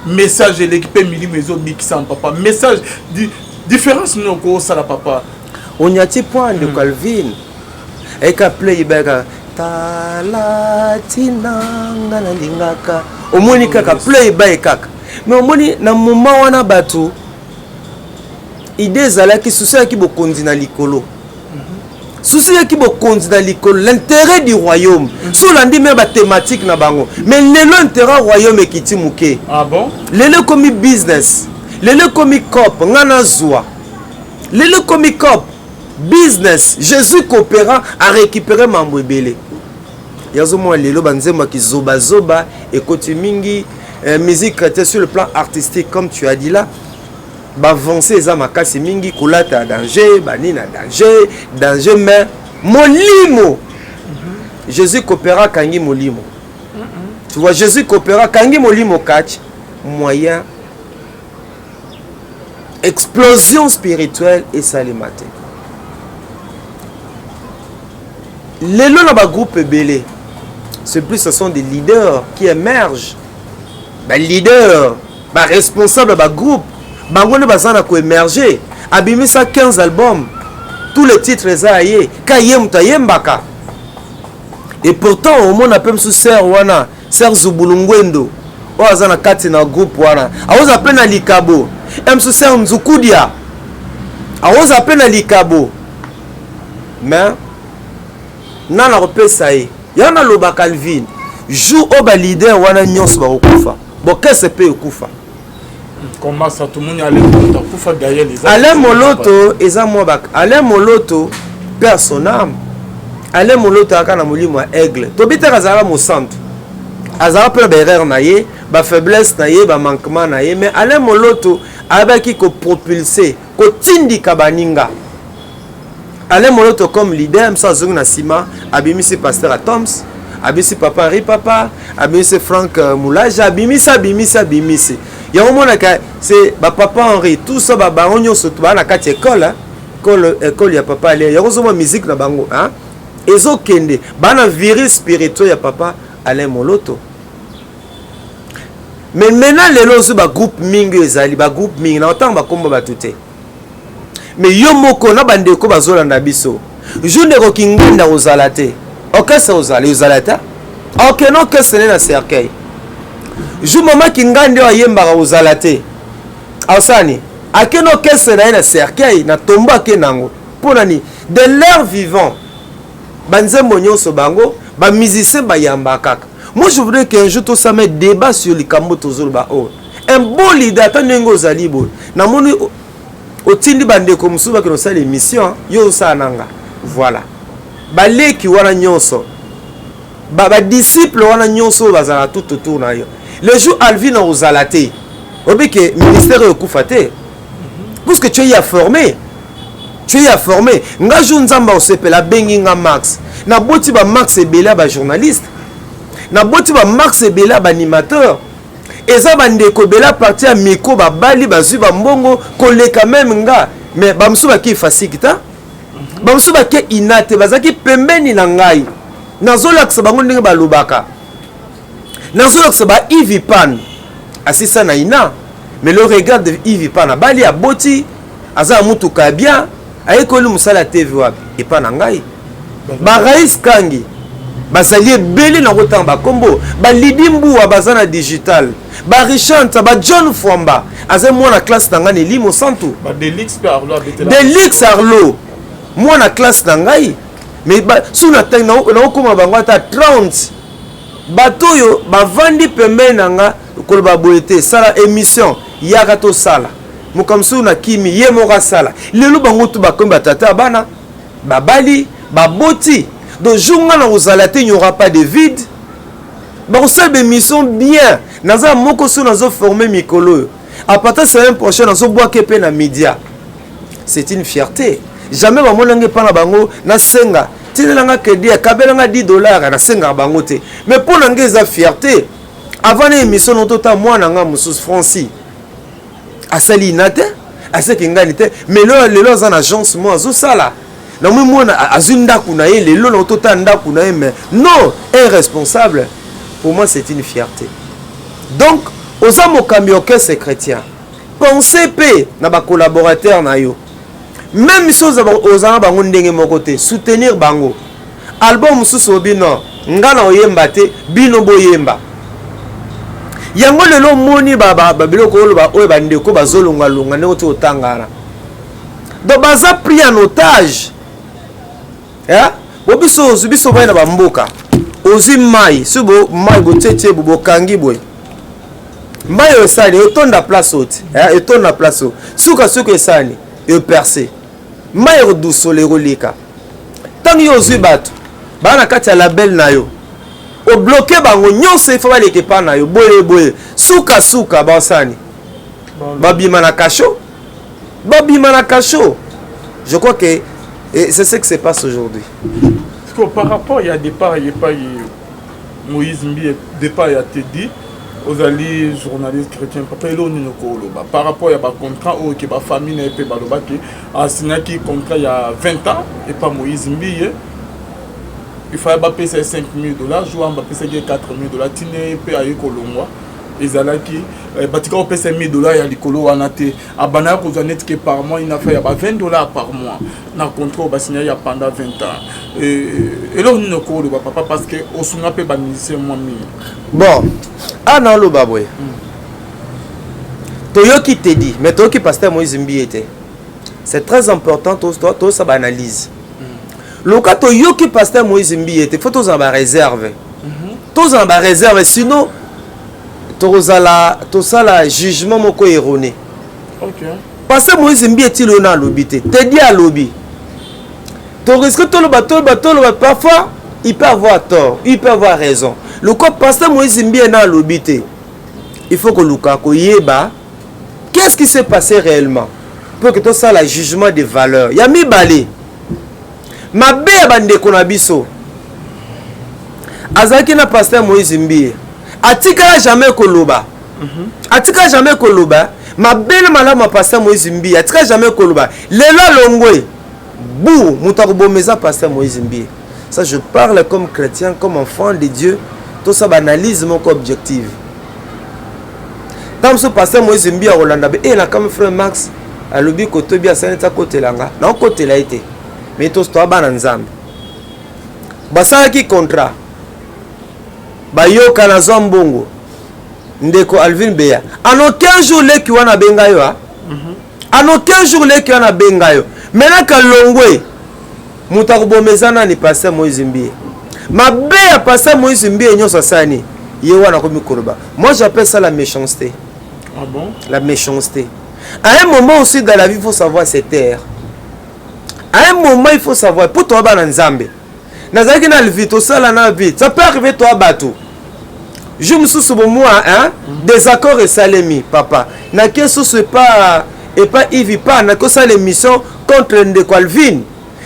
Message de l'équipe mili maison bikisam papa. Message différence no ko sala papa. On y a ti point de Calvin. Et ka playback talatina ngana lingaka. Omoni kaka playback kaka. Mais omoni na moment wana batu idée zalaki souci ki bokondi na likolo. Souci qui bokondi na likolo l'intérêt du royaume. Sous l'andi même ba thématique na bango. Mais l'intérêt du royaume est kiti muke. Ah bon? Lelo komi business. Lelo komi cop ngana zwa. Lelo komi cop business. Jésus coopérant à récupérer mambo ebele. Yazo mo lelo banzema ki zoba zoba et mingi musique chrétienne sur le plan artistique comme tu as dit là. Avancer les amakasi mingi kolata danger bani na danger mais molimo Jésus coopéra kangi molimo. Tu vois, Jésus coopéra kangi molimo catch moyen explosion spirituelle et salimate. Les lots dans le groupe belé, c'est plus ce sont des leaders qui émergent. Ben leader, ben responsable de groupe, ben on a ko émerger. Abimisa 15 albums, tous les titres les aïe, kayem tayem baka. Et pourtant au monde appelle sous sœur wana, sœur Zubulungwendo. O azana kati na groupe wana. Aoza appelle na likabo. Sous sœur Nzukudia. Aoza appelle na likabo. Mais nana repé ça y. Yana loba Calvin. Jou oba leader wana nyos ba okufa. Bon qu'est-ce que okufa? Comment ça tout le monde allait okufa derrière les Alain Moloto eza mobak. Alain Moloto personnam. Alain Moloto akana molimo aigle. Tobita kazala mo centre. Azala pe ba erreur na ye, ba faiblesse na ye, ba manquement na ye, mais Alain Moloto abaki ko propulser, ko tindika baninga. Alain Moloto comme leader, ça zong na sima, abimisi pasteur à Toms, abimisi papa Henri Papa, abimisi Franck Moulaja, abimisi. Ya omona ka c'est ba papa Henri, tout ça ba baronyo surtout ba na kati école, école ya papa aller. Ya kozoma musique na bango, hein? Ezo kende, ba na virus spirituel ya papa Alain Moloto. Mais maintenant les lozo ba groupe mingi ezali ba groupe mingi na autant ba komba ba tuté. Mais yo moko na bande ko bazola na biso. Journée ko kingenda ozalate. OK ça ozalata. OK non que ce n'est na cercueil. Jou mama kingande wa yemba ozalate. Ausani. Akeno que ce n'est na cercueil na tomba ke nango. Ponani de l'air vivant. Banzembo nyonso bango ba musicien ba yamba kaka. Moi je voudrais qu'un jour tout ça met débat sur les kambo tozolba oh. Un bon leader tanengo zalibo. Na moni otindi bande ko musuba que nos émission yo sananga. Voilà. Baleki wana nyonso. Ba disciple wana nyonso bazala tout autour na yo. Le jour Alvin ozalate. Obike ministère okufate. Parce que tu es formé. Tu es formé. Nga junzamba osepela bengi nga Max. Na boti ba Max ebela ba journaliste. Na boti ba Max ebela ba animateur. Eza bandeko bela parti ya miko ba bali bazui ba mbongo koleka même nga. Mais ba msuba ki fasikita. Ba msuba ki inate bazaki pembeni na ngai. Nazola kusabango ndenge ba lobaka. Nazola kusaba Yves Pan. Asisa na ina. Mais le regard de Yves Pan bali ya boti aza mutuka bien. Ayekoli musala TV wapi et pas na ngai. Ba Raïs Kangi. Bazali belé na kotamba kombo. Ba Lidimbu wa bazana digital. Ba Richant ba John Fwamba. Aze mwana classe na ngai limo santu. Ba Delix pe Arlo abetela. Delix Arlo. Mwana classe na ngai. Mais ba suna tang na okoma bango ata 30. Batoyo ba vandi pembe na nga koloba boyete sala émission yaka to sala. Mukamsu na kimi ye mora sala. Lelo bango tu bakomba tata bana. Babali, baboti. Donc journal na ozalate il n'y aura pas de vide. Ba osala émission bien. Naza moko so nazo former mikolo. À partir de la semaine prochaine nazo bois kepe na média. C'est une fierté. Jamais ba monange pa na bango na senga. Tinelanga crédit kabelanga $10 na senga bango te. Mais pour nanga eza fierté. Avant l'émission on tota moi nanga musus Francis. Asali inate, asaki nganite, mais lelo za agence moi zo sala. Na moi mona azunda kuna ye lelo na tota nda kuna ye mais non, irresponsable. Pour moi c'est une fierté. Donc, oza mokambi orchestre chrétien. Pensez pe na ba collaborateur na yo. Même si oza bango ndenge moko te, soutenir bango. Album mususu obino, ngana oyemba te, bino boyemba. Yango lelo moni baba biloko oloba oyo bandeko bazolonga longa ne oti otangana. Donc baza pris en otage. Ya? Biso bana ba mboka. Ozi mai, subo mai botete bo kangi boy. Mai osali otonda place oti. Ya, etonda place o. Suka esani, e percer. Mai reduso le rolika. Tangi ozi bato. Bana kati ya label na yo. O bloqué bango nyonso il faut aller que pa na yo boye suka basani babima na kasho je crois que c'est ce qui se passe aujourd'hui. Parce que par rapport il y a départ il y a pas Moïse Mbi départ il y a Teddy aux alliés journalistes chrétiens papa il on par rapport il y a un contrat où qui ba famille n'a pas baloba qui a signé qui contrat il y a 20 ans et pas Moïse Mbi il fallait pas payer $5,000 jouer en payer $4,000 tiner payer à Kolongwa ezalaki batika on paye $5,000 ya likolo wana te abana ko zanet que par mois il a fait $20 par mois na contrat ba signé ya pendant 20 ans et là on ne ko le papa parce que au sunga pe ba musicien moi mi bon ana lo babwe toyoki te dit mais toyoki pasteur Moïse Mbi était c'est très important toi ça ba analyse le cas toyoki pasteur Moïse Mbi était faut tous en ba réserve tous en ba réserve sinon tout ça la jugement moko erroné. OK. Parce que Moïse Mbi est-il au lobby te dit à lobby. Tu risques tout le bateau parfois il peut avoir tort, il peut avoir raison. Le cas parce que Moïse Mbi est dans lobby te. Il faut que Lukako yeba qu'est-ce qui s'est passé réellement pour que tout ça la jugement des valeurs. Ya mi balé. Ma bé bande konabiso. Azaki na pasteur Moïse Mbi. Atika jamais koloba. Atika jamais koloba. Ma belle malama pasteur Moïse Mbi. Atika jamais koloba. Lela longwe. Bou mutarubo meza pasteur Moïse Mbi. Ça je parle comme chrétien, comme enfant de Dieu. Tout ça analyse mon objectif. Tant ce pasteur Moïse Mbi à Rolanda et là comme frère Max à lobi côté bien sanita côté langa. Non côté là été. Mais tout ça ba nzambe. Basala ki contrat. Bayoka na zombongo ndeko Alvin Beya en aucun jour les qui wana benga yo en aucun jour les qui wana benga yo maintenant ka longwe mutakubomezana ni pasteur Moïse Mbi mabe ya pasteur Moïse Mbi nyoso sani ye wana ko mikoroba moi j'appelle ça la méchanceté. Ah bon? La méchanceté à un moment aussi dans la vie il faut savoir se taire à un moment il faut savoir pour toi ba nzambe nazaki na vite osala na vite ça peut arriver toi bateau je me suis sur moi hein désaccord et salemi papa na que ce pas et pas Yves pas na que ça l'émission contre Ndeko Alvin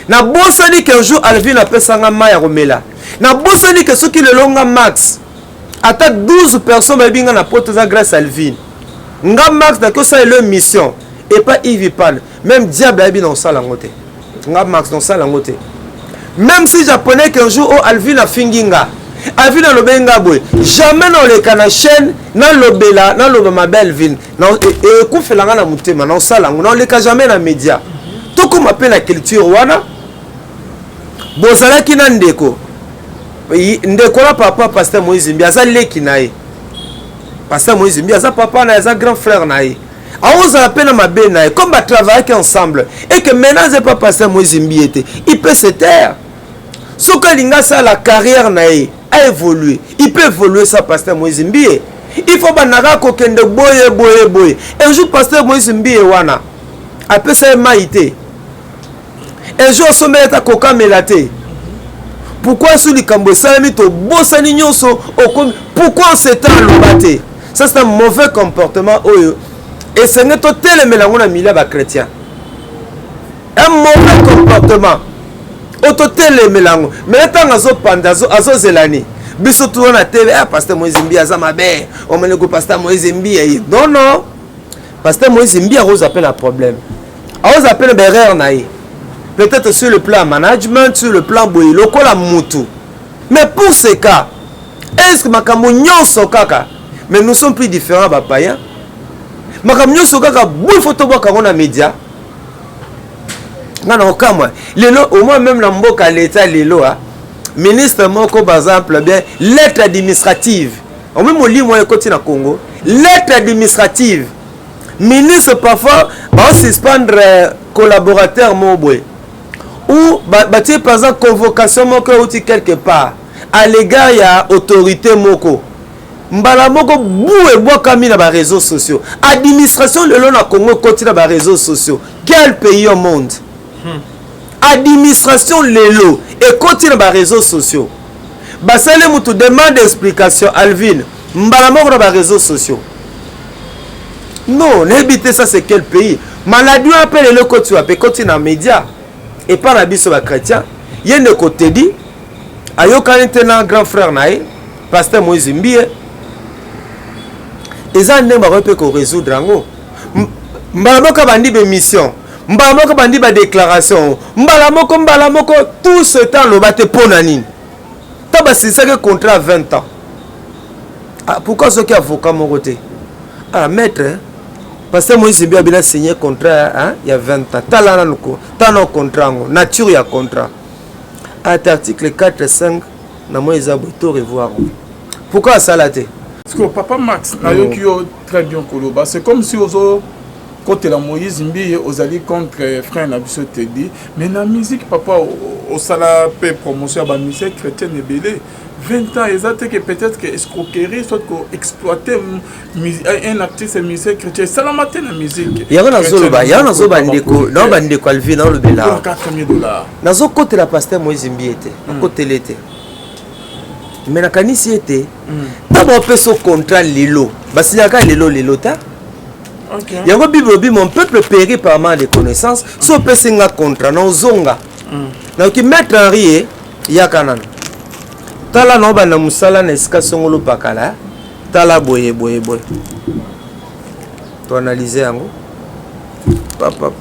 na bosani qu'un jour Alvin appelle sanga maya romela na bosani que ceux qui le longa max ata 12 personnes ba binga na porte za grâce Alvin nga max na que ça le mission et pas Yves pas même diable a bien dans ça la ngote nga max dans ça la ngote. Même si japonais qu'un jour oh Alvin a finginga Alvin a lobenga boy jamais dans les canaux chaîne dans lobela dans lobama belvin non et ku felanga na mutema non sala non les cas jamais na média tout comme appelle la culture wana bozala ki na ndeko la papa pasteur Moïse Mbi aza leki nae pasteur Moïse Mbi aza papa na aza grand frère nae on appelle ma belle nae comme ba travailler ensemble et que maintenant c'est pas pasteur Moïse Mbi était il peut se taire. Ce que l'inga ça la carrière nae a évolué. Il peut évoluer ça pasteur Moïse Mbi. Il faut banara ko kende boye. Un jour pasteur Moïse Mbi wana après ça maïté. Un jour sommet ta koka melate. Pourquoi sous les cambo salami to bosani nyonso pourquoi on s'étend lobate. Ça c'est un mauvais comportement oyo. Et c'est un tel melango na mila ba chrétien. Un mauvais comportement. Autotele melango mais tant azo panda azo zelani biso tu na TV pasteur Moïse Mbi aza mabe on mene ko pasteur Moïse Mbi non pasteur Moïse Mbi a appelle un problème a appelle erreur naï peut-être sur le plan management sur le plan boy lokola mutu mais pour ce cas est-ce que makambo nyonso kaka mais nous sommes plus différents ba païen makambo nyonso kaka boy photo boka na média. Non, au moins même dans mboka l'état lelo ministre moko par exemple bien lettre administrative au même au lit moi côté na Congo lettre administrative ministre parfois va suspendre collaborateur mobwe ou bâtir par exemple convocation moko ou quelque part à l'égard ya autorité moko mbala moko boué bois kami na ba réseaux sociaux administration lelo na Congo côté na ba réseaux sociaux quel pays au monde. Administration lelo et continue dans les réseaux sociaux. Basale mutu demande explication Alvin. Mbalamo dans les réseaux sociaux. Non, n'habitez ça c'est quel pays? Maladie appelle le côté tu appelle continue dans médias et pas la biso ba chrétien. Yende côté dit ayokani te na grand frère na ye pasteur Moïse Mbie eza ndenge bakoki mpe korésoudre yango mbala moko bandi bémission mbala moko bandi badéclaration mbala moko tout ce temps loba te mpo na nini ta basilisaki contrat à 20 ans. Pourquoi soki avocat moko te maître pasteur Moïse Mbie abina signé contrat il y a 20 ans tala na contrat ngo nature ya contrat article 4 et 5 na moi eza boto revoir. Pourquoi ça là te? Parce que papa Max na yo qui très bien koloba, c'est comme si ozo côté la Moïse Mbie ozali contre frère na biso te dit mais na musique papa au sala pe promotion ba musique chrétienne ebelé 20 ans exact que peut-être que escroquerie soit que exploiter un artiste musique chrétienne ça la matin la musique ya na zoba ndeko na bandeko alvi na le bela $4,000 nazo côté la pasteur Moïse Mbie te côté l'été mais na kanisi était d'abord pe so contrat lelo basinyaka lelo ta okay yango bible bi mon peuple périt par manque de connaissances so pe singa contrat na zonga na ki mettre en rie ya kanana tala no bana musala na esika songolo pakala tala boye to analyser yango papa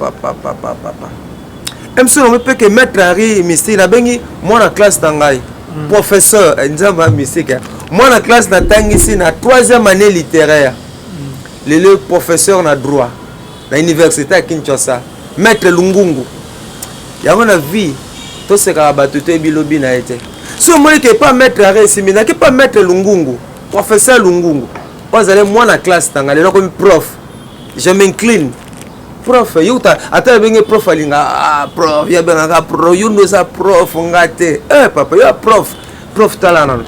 MC on peut que mettre en rie mystère na bengi moi na classe tangai professeur nzamba musique moi na classe na tangisi na 3e année littéraire le professeur na droit na université à Kinshasa maître Lungungu yango na vie to seka batuté bilobi na été si on ne pas maître Aresi mais pas maître Lungungu professeur Lungungu vous allez moi na classe tanga le comme prof je m'incline prof yuta ata bengi prof alinga prof ya benga pro yundo sa prof ngate papa ya prof talana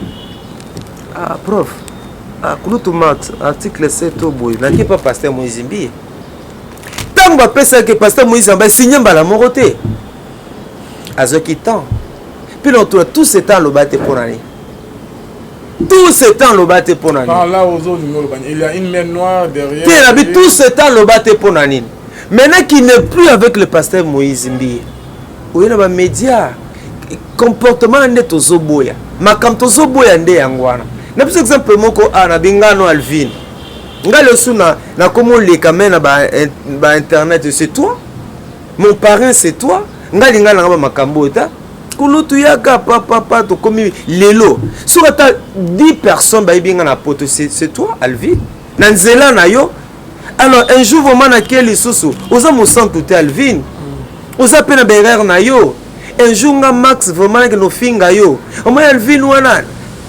prof kulutu mat article 7 oboy na ki pas pasteur Moïse Mbie tant ba pesa que pasteur Moïse Mbie signé mbala moko te azoki temps puis l'autre tout ce temps le bate pour nani tout ce temps le bate pour nani là il y a une mer noire derrière tout ce temps le bate pour nani. Maintenant qu'il n'est plus avec le pasteur Moïse Mbie, il y a des médias, comportement de Tozoboya, ma comme Tozoboya nde yangwana. Na par exemple moko na bingano Alvin. Ngale suna na comment les caméras ba internet c'est toi. Mon parrain c'est toi. Ngali ngala makambo ta. Kulutu yaka papa to komi lelo. Sur ta 10 personnes ba ibinga na poto c'est toi Alvin. Na nzela na yo. Alors un jour vraiment na quel isusu oza mo sans tout Alvin oza pena berrer na yo un jour nga Max vraiment que no finga yo o mo Alvin wana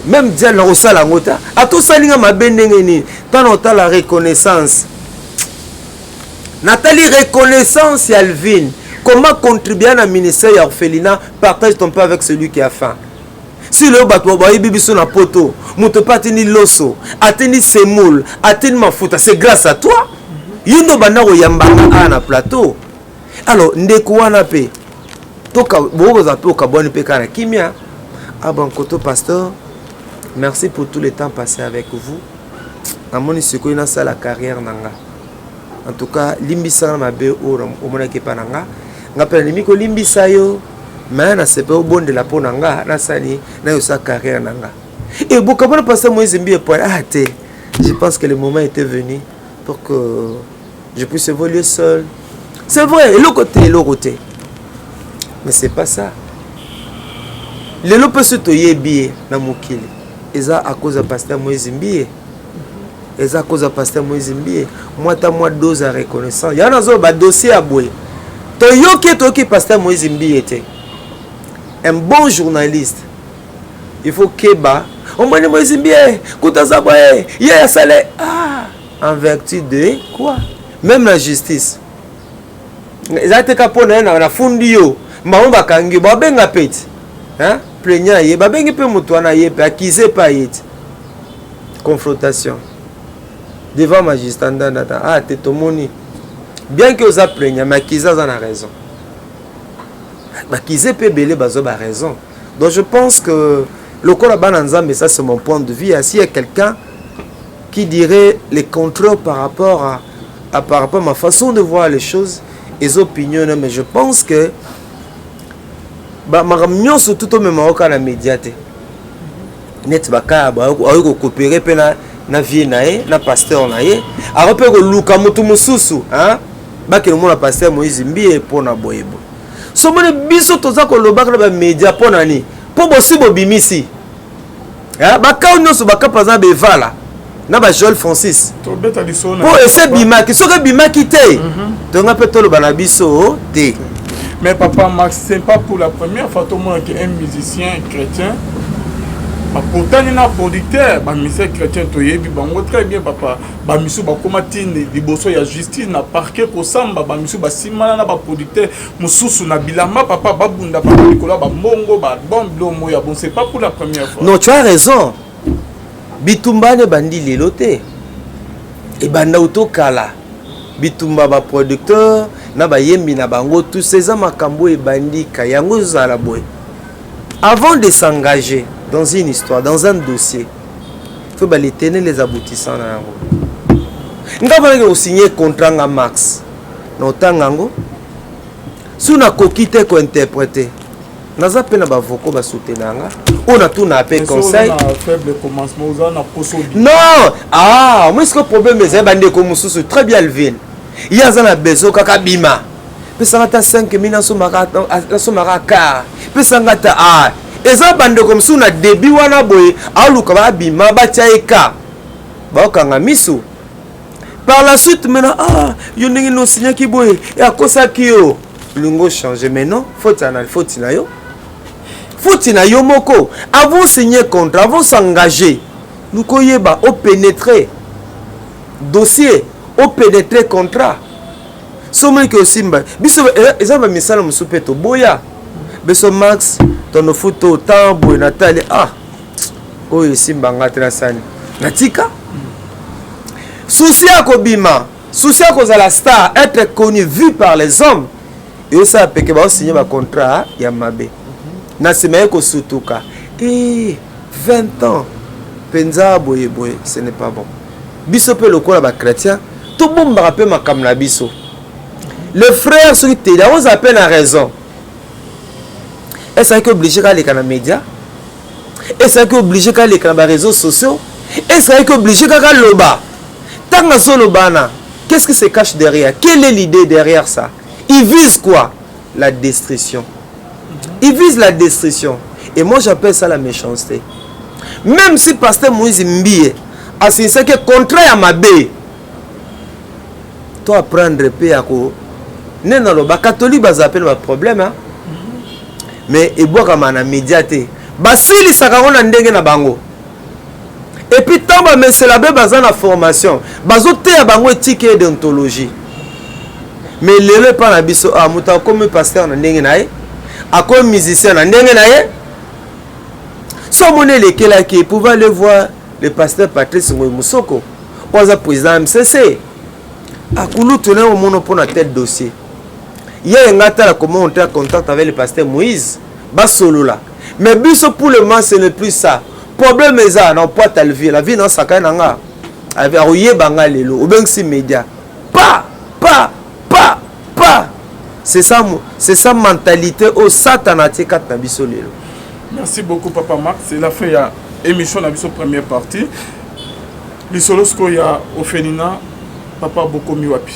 même dia na osala ngota ato salinga mabendenge ni tant la reconnaissance Nathalie reconnaissance Alvin comment contribuer à la ministère ya orphelinat partage ton peu avec celui qui a faim. Si le bateau boy bibiso na poto moto patini loso ateni semoule ateni mafuta c'est grâce à toi. Yundo bana ko yambanga na plateau. Alors ndeko wana pe toka boko za pe okaboni pe kana kimia abankoto pasteur merci pour tout le temps passé avec vous. Amoni siko ina sala carrière nanga. En tout cas limbisa na be o mona ke pananga ngapela limiko limbisa yo mais na sepe au bon de la ponanga na sali na yo sa carrière nanga. Et beaucoup de pasteur Moïse Mbie pour je pense que le moment était venu pour que je puisse évoluer seul. C'est vrai, le côté. Mais c'est pas ça. Le lot peut se toyer bien dans mon kili. Et ça à cause de pasteur Moïse Mbie. Et ça à cause de pasteur Moïse Mbie. Moi ta moi dose à reconnaissance. Il y a un dossier à bouer. Toyoki pasteur Moïse Mbie était un bon journaliste. Il faut Keba. On m'a dit Moïse Mbie, Koutazaboye, yeah, salé. En vertu de quoi? Même la justice. Zate kapona na fundi yo. Mbamu bakangi ba benga peti. Hein? Plaignant ye ba bengi pe mutu wana ye pe accusé pa yeti. Confrontation. Devant magistrat ndanda. Te tomoni. Bien que osa plaignant, mais accusé en a raison. Accusé pe belé bazo ba raison. Donc je pense que le corps bananza, mais ça c'est mon point de vue. S'il y a quelqu'un qui dirait les contrôles par rapport à ma façon de voir les choses, les opinions, mais je pense que ma réunion surtout au même la médiaté. net baka ba ko coopérer pe na vie nae na pasteur nae a pe ko luka mutu mususu hein ba ke mo na pasteur Moïse Mbie pona boyebo so mone biso toza ko lobaka na ba media pona ni po bosi bobimisi hein baka nyonso baka paza bevala na ba Joel Francis to beta lisona po ese bimaki soka bimaki te to nga pe tolo bana biso te. Mais papa Max, c'est pas pour la première fois qu'un musicien chrétien, pourtant il y a un producteur, un musicien chrétien, très bien papa, il y a justice, il y a parquet pour ça, il y a un producteur, papa, c'est pas pour la première fois. Non, tu as raison. Bitumba ne bandi lelote. Et banda autokala. Bitumba ba producteur. Na ba yembi na bango tous ces makambo et bandi kayango zala boy. Avant de s'engager dans une histoire, dans un dossier, il faut les tenir les aboutissants na yango. Nga ba ko signer contrat nga Max. No tangango. Suna kokite ko interpréter. Naza pe na ba voko ba soutenir nga. On a tout na pe conseil. Faible commencement on a poso. Non, ah, moi ce que problème c'est bandi ko mususu très bien levé. Il y a un besoin kaka bima. Pesa ngata 5000 na somaka ka. Pesa ngata ah. Eza bande comme ça na début wana boy, aluka ba bima ba tiaeka. Ba okanga misu. Par la suite maintenant ah, yo ndingi no signer ki boy, et akosa ki yo. Lungo changer maintenant, faute na yo. Faute na yo moko. Avant signer contrat, avant s'engager. Nous koyeba au pénétrer dossier. Au pénétrer contrat. Somme que Simba. Biso ezaba misala musupeto boya. Beso Max ton photo tambo Nathalie ah. Oyo Simba ngatra sani. Natika. Souci à Kobima, souci à cause de la star, être connu, vu par les hommes. Et ça peut que va signer un contrat ya mabe. Na semaine ko sutuka. 20 ans. Penza boye boye, ce n'est pas bon. Biso pe lokola ba chrétien. Tout le monde me rappelle ma kamnabiso. Le frère, ceux qui t'aident, on s'appelle à raison. Est-ce qu'il est obligé d'aller dans les médias? Est-ce qu'il est obligé d'aller dans les réseaux sociaux? Est-ce qu'il est obligé d'aller loba? Tant que lobana, qu'est-ce qui se cache derrière? Quelle est l'idée derrière ça? Il vise quoi? La destruction. Il vise la destruction. Et moi j'appelle ça la méchanceté. Même si pasteur Moïse Mbie a signé que contrat à ma baie. Toi prendre paix à quoi non non le catholique bas appelle le problème hein mais et boire comme un médiaté basili sakaro na ndenge na bango et puis tant ba mais c'est la base na formation bazote ya bango éthique et déontologie mais lelo pas na biso a muta comme pasteur na ndenge na ye a comme musicien na ndenge na ye so moné lesquels qui pouvoir aller voir le pasteur Patrice Musoko was président MCC. A Koulou tourner au monde pour notre tête dossier. Il y a un gars comment on est en contact avec le pasteur Moïse. Bas solo là. Mais biso pour le moment ce n'est plus ça. Problème est ça, non pas ta vie. La vie non ça quand nanga. Avec oye banga lelo. Ou bien si média. Pas. C'est ça mentalité au satanatique kat na biso lelo. Merci beaucoup papa Max. C'est la fin ya émission na biso première partie. Lisolosko ya ofenina papa Bokomi wapi.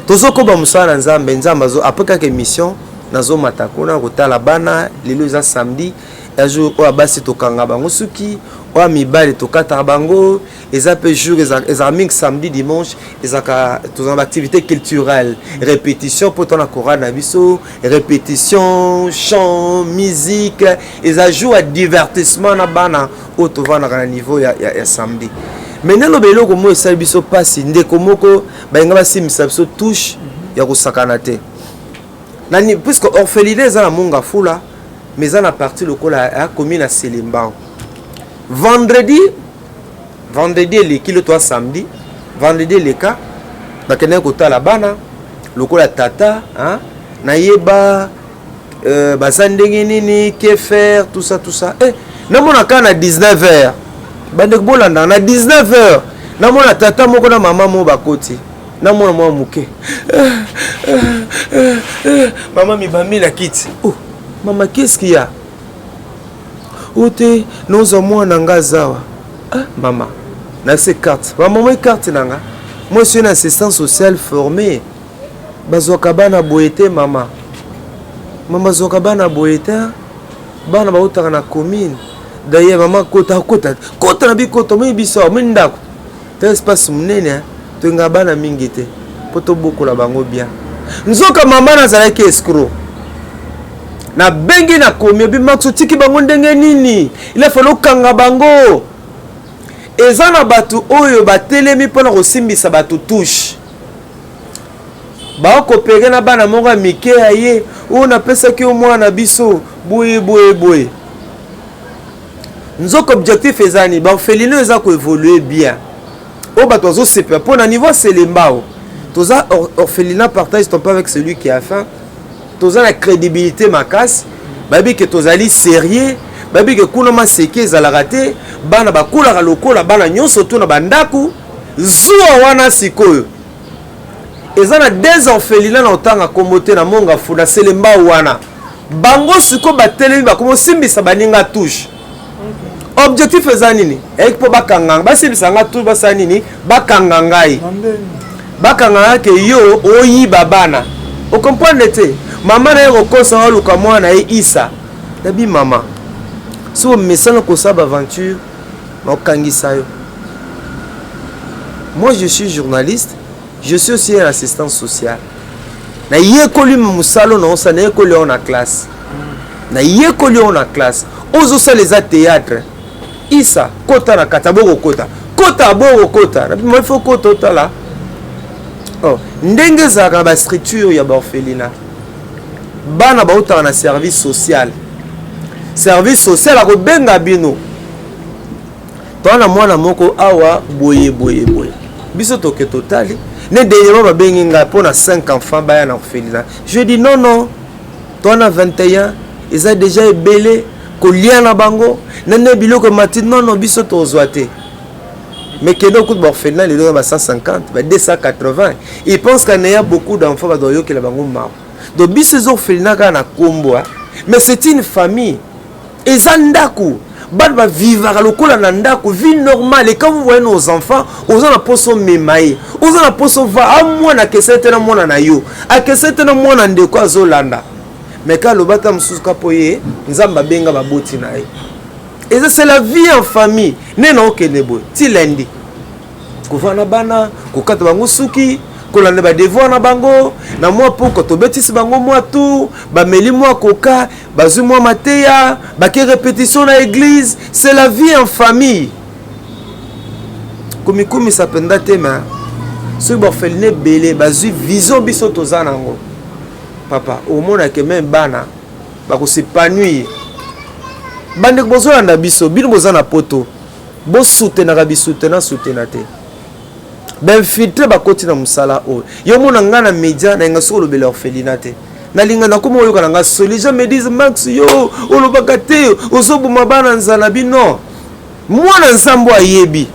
Tozoko ba musala nzambe nzamba zo après quelques émissions nazo matakona kotala bana lelo za samedi un jour o abasi tokanga bango suki o mibale tokata bango eza pe jour eza mix samedi dimanche ezaka tozana activité culturelle répétition pour ton chorale na biso répétition chant musique eza jour à divertissement na bana o tovana na niveau ya samedi. Maintenant le belo comme moi ça biso passe ndeko moko bainga basimisa biso touche ya kosakana te nani puisque orphelinat za na monga fula mais ça na partie lokola a commune à Selimban. Vendredi les kilo toi samedi vendredi les cas bakene kota la bana lokola tata hein nayeba basandenge nini que faire tout ça na mona kana 19h bandek bolanda na 19h na mona tata moko na mama mo bakoti na mona mo muke mama mi bambi la kiti oh maman qu'est-ce qu'il y a ote nous moi nanga zawa. Ah maman, na ces cartes. Maman moi carte nanga. Moi je suis un assistant social formé. Bazoka bana boyete maman. Maman zoka bana boyete. Bana ba utaka na commune. D'ailleurs maman kota na bi kota moi biso mindako. Te espace munene to ngabana mingite. Poto boko la bango bien. Nzoka maman nazalaki escroc. Na bengi na komi bi maksotiki bango ndenge nini. Il a fallu kanga bango. Ezana batu oyo batelemi pona kosimbisa batu touche. Ba ko pege na bana moko mike aye o na pesa ki o mwana biso boye. Nzoko objectif ezani ba felino eza ko évoluer bien. O ba tozo sepa pona niveau selembao. Toza orphelinat partage ton pas avec celui qui a faim. Toza la crédibilité makas. Babi que tozali sérieux. Babi que kuna maseke za la raté. Bana bakula lokola bana nyonso to na bandaku. Zuwa wana sikoyo. Ezana des orphelinats na otanga komote na monga funa selemba wana. Bango siko batelemi bakomo simbisa baninga touche. Objectif ezani ni. Ek po bakanganga. Basimbisa nga touche basani ni bakangangai. Bakanga ke yo oyi babana. O comprendre te. Maman na yo kosa luka mwana e Isa. Dabi maman. So mesana ko sa aventure na kangisa yo. Moi je suis journaliste, je suis aussi un assistant social. Na yekoli musalo na osa na yekoli on a classe. Na yekoli on a classe. Ozo sa les théâtre. Isa kota na kataboko kota. Kota boko kota. Na moi faut kota tala. Oh, ndenge zaka ba structure ya ba orphelinat. Bana ba uta na service social. Service social a ko benga bino. Tona mwana moko awa boye. Biso toke totali. Ne dernièrement ba bengi nga pona 5 enfants ba ya na orphelinat. Je dis non. Tona 21, ils ont déjà ebelé ko liana bango. Nene biloko mati non biso tozwate. Mais que nous coûte orphelinat les deux 150, 280. Ils pensent qu'il y a beaucoup d'enfants qui ont marre. Donc ces orphelinats na kombo, mais c'est une famille. Et zandaku, ba vivre à lokola na ndako, vie normale. Et quand vous voyez nos enfants, aux en aposo memaye, aux en aposo va à moi na kesete na mona na yo, a kesete na mona ndeko azolanda. Mais quand le bata msuka poye, nzamba benga baboti na ye. Et ça c'est la vie en famille. Nena okenebo, ti lundi. Kovana bana, kokata bango suki, kolande ba devoir na bango, na moi pour ko tobetisi bango moi tout, ba meli moi koka, ba zu moi mateya, ba ke répétition na église, c'est la vie en famille. Komi ça penda tema. Ce bo felne belé, ba zu vision biso tozanango. Papa, au monde que même bana, ba ko s'épanouir. Bande bozo na biso bino boza na poto bo soutenaka bisoutenant soutenate ben filtre ba koti na musala o yo mona ngana media na ngaso lo bela orphelinat na linga na komo yo kana ngaso les gens me disent Max yo olobaka te ozobuma bana nzala bino mwana nsambo ayebi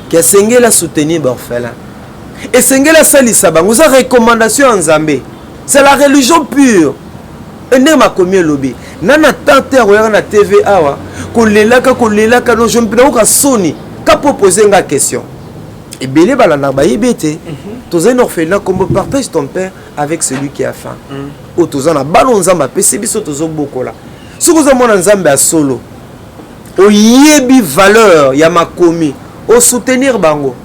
ke sengela soutenir ba orphelin et sengela salisa bango za recommandation en Nzambe c'est la religion pure. Ende ma komi lobi nana tante roya na TV awa ko lelaka no je mpena ko soni ka proposer nga question et belé balana ba yebete toza un orphelinat comme partage ton père avec celui qui a faim o toza na balo nzamba pesi biso tozo bokola soko za mona nzambe a solo o yebi valeur ya makomi o soutenir bango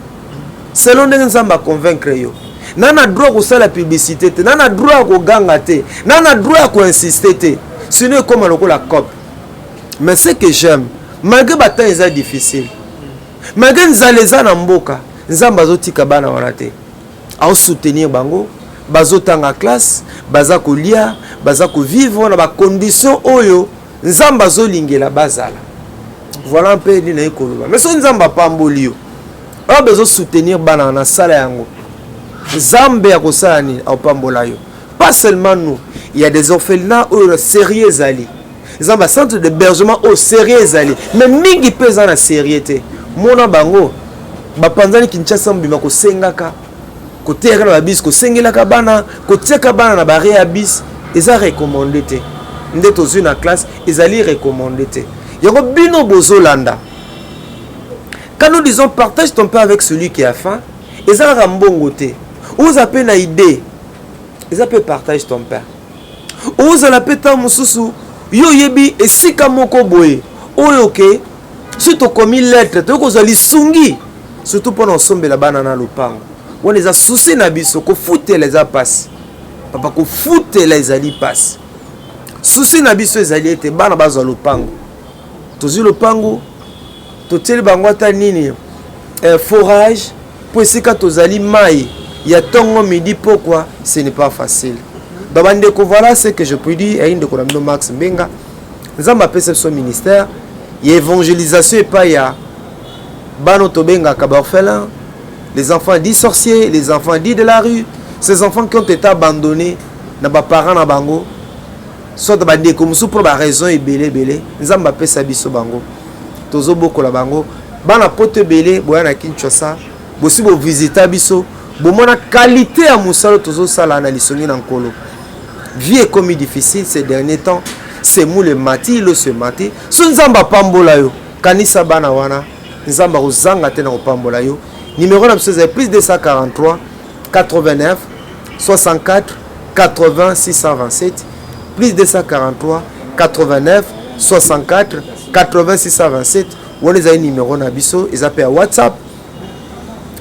selon nzamba convaincre yo. Nana droit ko sala publicité te, nana droit ko ganga te, nana droit ko insister te. Ce n'est comme la COP. Mais ce que j'aime, malgré bataille est difficile. Malgré nzaleza na mboka, nzamba zotika bana wana te. A soutenir bango, bazotanga classe, baza ko lia, baza ko vivre na ba conditions oyo, nzamba zolingela bazala. Voilà un peu ni na ekoloba. Mais so nzamba pamboli yo. A besoin soutenir bana na sala yango. Zambé a kosani au pambola yo. Pas seulement nous, il y a des orphelinats au sérieux ali. Zamba centre d'hébergement au sérieux ali. Mais mingi pesa na sérieuté. Mona bango ba panzani Kinshasa mbima ko sengaka. Ko terre na bis ko sengelaka bana, ko tiaka bana na ba réabis, eza recommandé te. nde tozwi na classe ezali recommandé te yango bino bozolanda. Quand nous disons partage ton pain avec celui qui a faim, eza kaka mbongo te. Oza pe na idée eza pe partage ton pain. Oza la pe ta mosusu yo yebi esika moko boye oyo ke si tokomi lettre tokozali sungi surtout pour ensombela bana na lopango wana eza souci na biso kofutela eza pasi papa kofutela ezali pasi souci na biso ezali ete bana bazwa lopango tozwi lopango totieli bango ata nini forage po esika tozali mai ya tongo midi pourquoi ce n'est pas facile. Donc voilà ce que je peux dire à une de Max Mbenga. Nous avons appelé ce ministère. Il y a évangélisation et pas il y a Bano Tobenga Kaborfelin, les enfants dits sorciers, les enfants dits de la rue, ces enfants qui ont été abandonnés, na ba parents na bango, soit de bandé comme sous pour la raison et belé. Nous avons appelé ça biso bango. Tozo boko la bango. Bana pote belé, boyana Kinshasa, bossi bo visiter biso, bo mona qualité à musalo tozo sala na lisongi na nkolo. Vie est comme difficile ces derniers temps. C'est mou le mati, le se mati. Son nzamba pambola yo. Kanisa bana wana. Nzamba rozanga te na pambola yo. Numéro na c'est plus de 143 89 64 80 627. Plus de 143 89 64 80 627. Ou les a numéro na biso, ils appellent WhatsApp.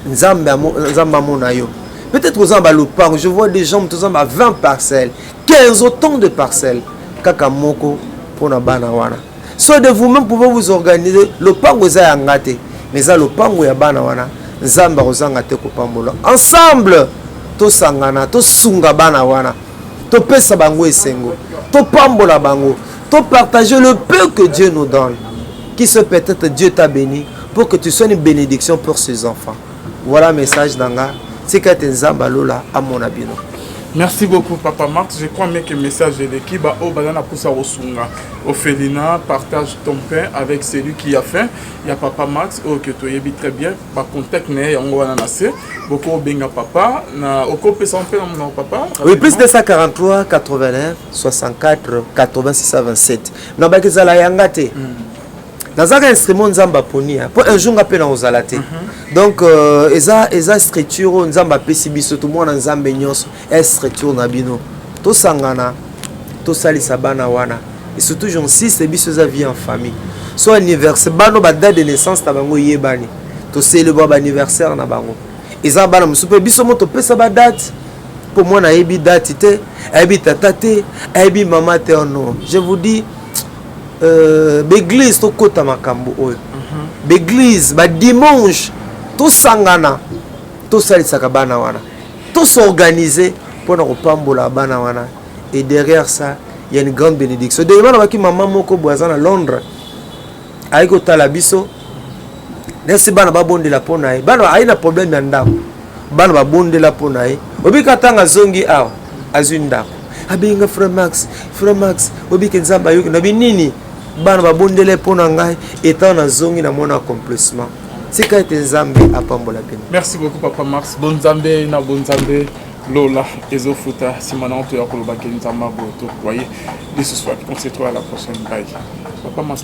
Nzamba mona yo. Peut-être aux Ambalopang, je vois des gens qui ont 20 parcelles, 15 autant de parcelles. Kakamoko pour na banawana. Soit de vous-même pouvez vous organiser le pango za yangate, mais ça le pango ya banawana. Nzamba rozangate ko pambola. Ensemble, to sangana, to sunga banawana. To pesa bango esengo, to pambola bango, to partager le peu que Dieu nous donne. Qui se peut-être Dieu t'a béni pour que tu sois une bénédiction pour ses enfants. Voilà le message d'Anga. C'est que tu es à mon abino. Merci beaucoup, Papa Max. Je crois que le message de l'équipe, au Badana Poussa Osunga, Ophelina, partage ton pain avec celui qui a faim. Il y a Papa Max, que tu as très bien. Par contact, on va en beaucoup benga papa. Au copé sans pain, mon papa. Oui, plus de 143, 89, 64, 86 à 27. Non, mais que ça l'a yangate. Dans un instrument nzamba poni pour un jour appel en zalate donc eza structure nzamba pesi biso tout monde nzambe nyonso structure na bino to sangana to salisa bana wana et surtout j'insiste biso za vie en famille soit anniversaire bano ba date de naissance ta bango yebani to célébrer ba anniversaire na bango eza bana musupe biso moto pesa ba date pour moi na yebi date te yebi tata te yebi maman te non je vous dis l'église to kota makambo oyo l'église ba dimanche to sangana to salisaka bana wana to s'organiser pour na kopambola bana wana et derrière ça il y a une grande bénédiction de bana baki maman moko boaza na Londres ayiko tala biso nesi bana babondela pona bana aina problème ya ndako bana babondela pona obika tanga zongi awa azunda abenga frère Max obika nzamba yoki na binini bana babondele pona ngai étant na zongi na mona accomplissement c'est quand tu nzambe apambola bien. Merci beaucoup Papa Max. Bonzambe na bonzambe Lola ezofuta simananto ya koloba ke nzamba boto voyez de ce soir on se retrouve à la prochaine bye. Papa Max.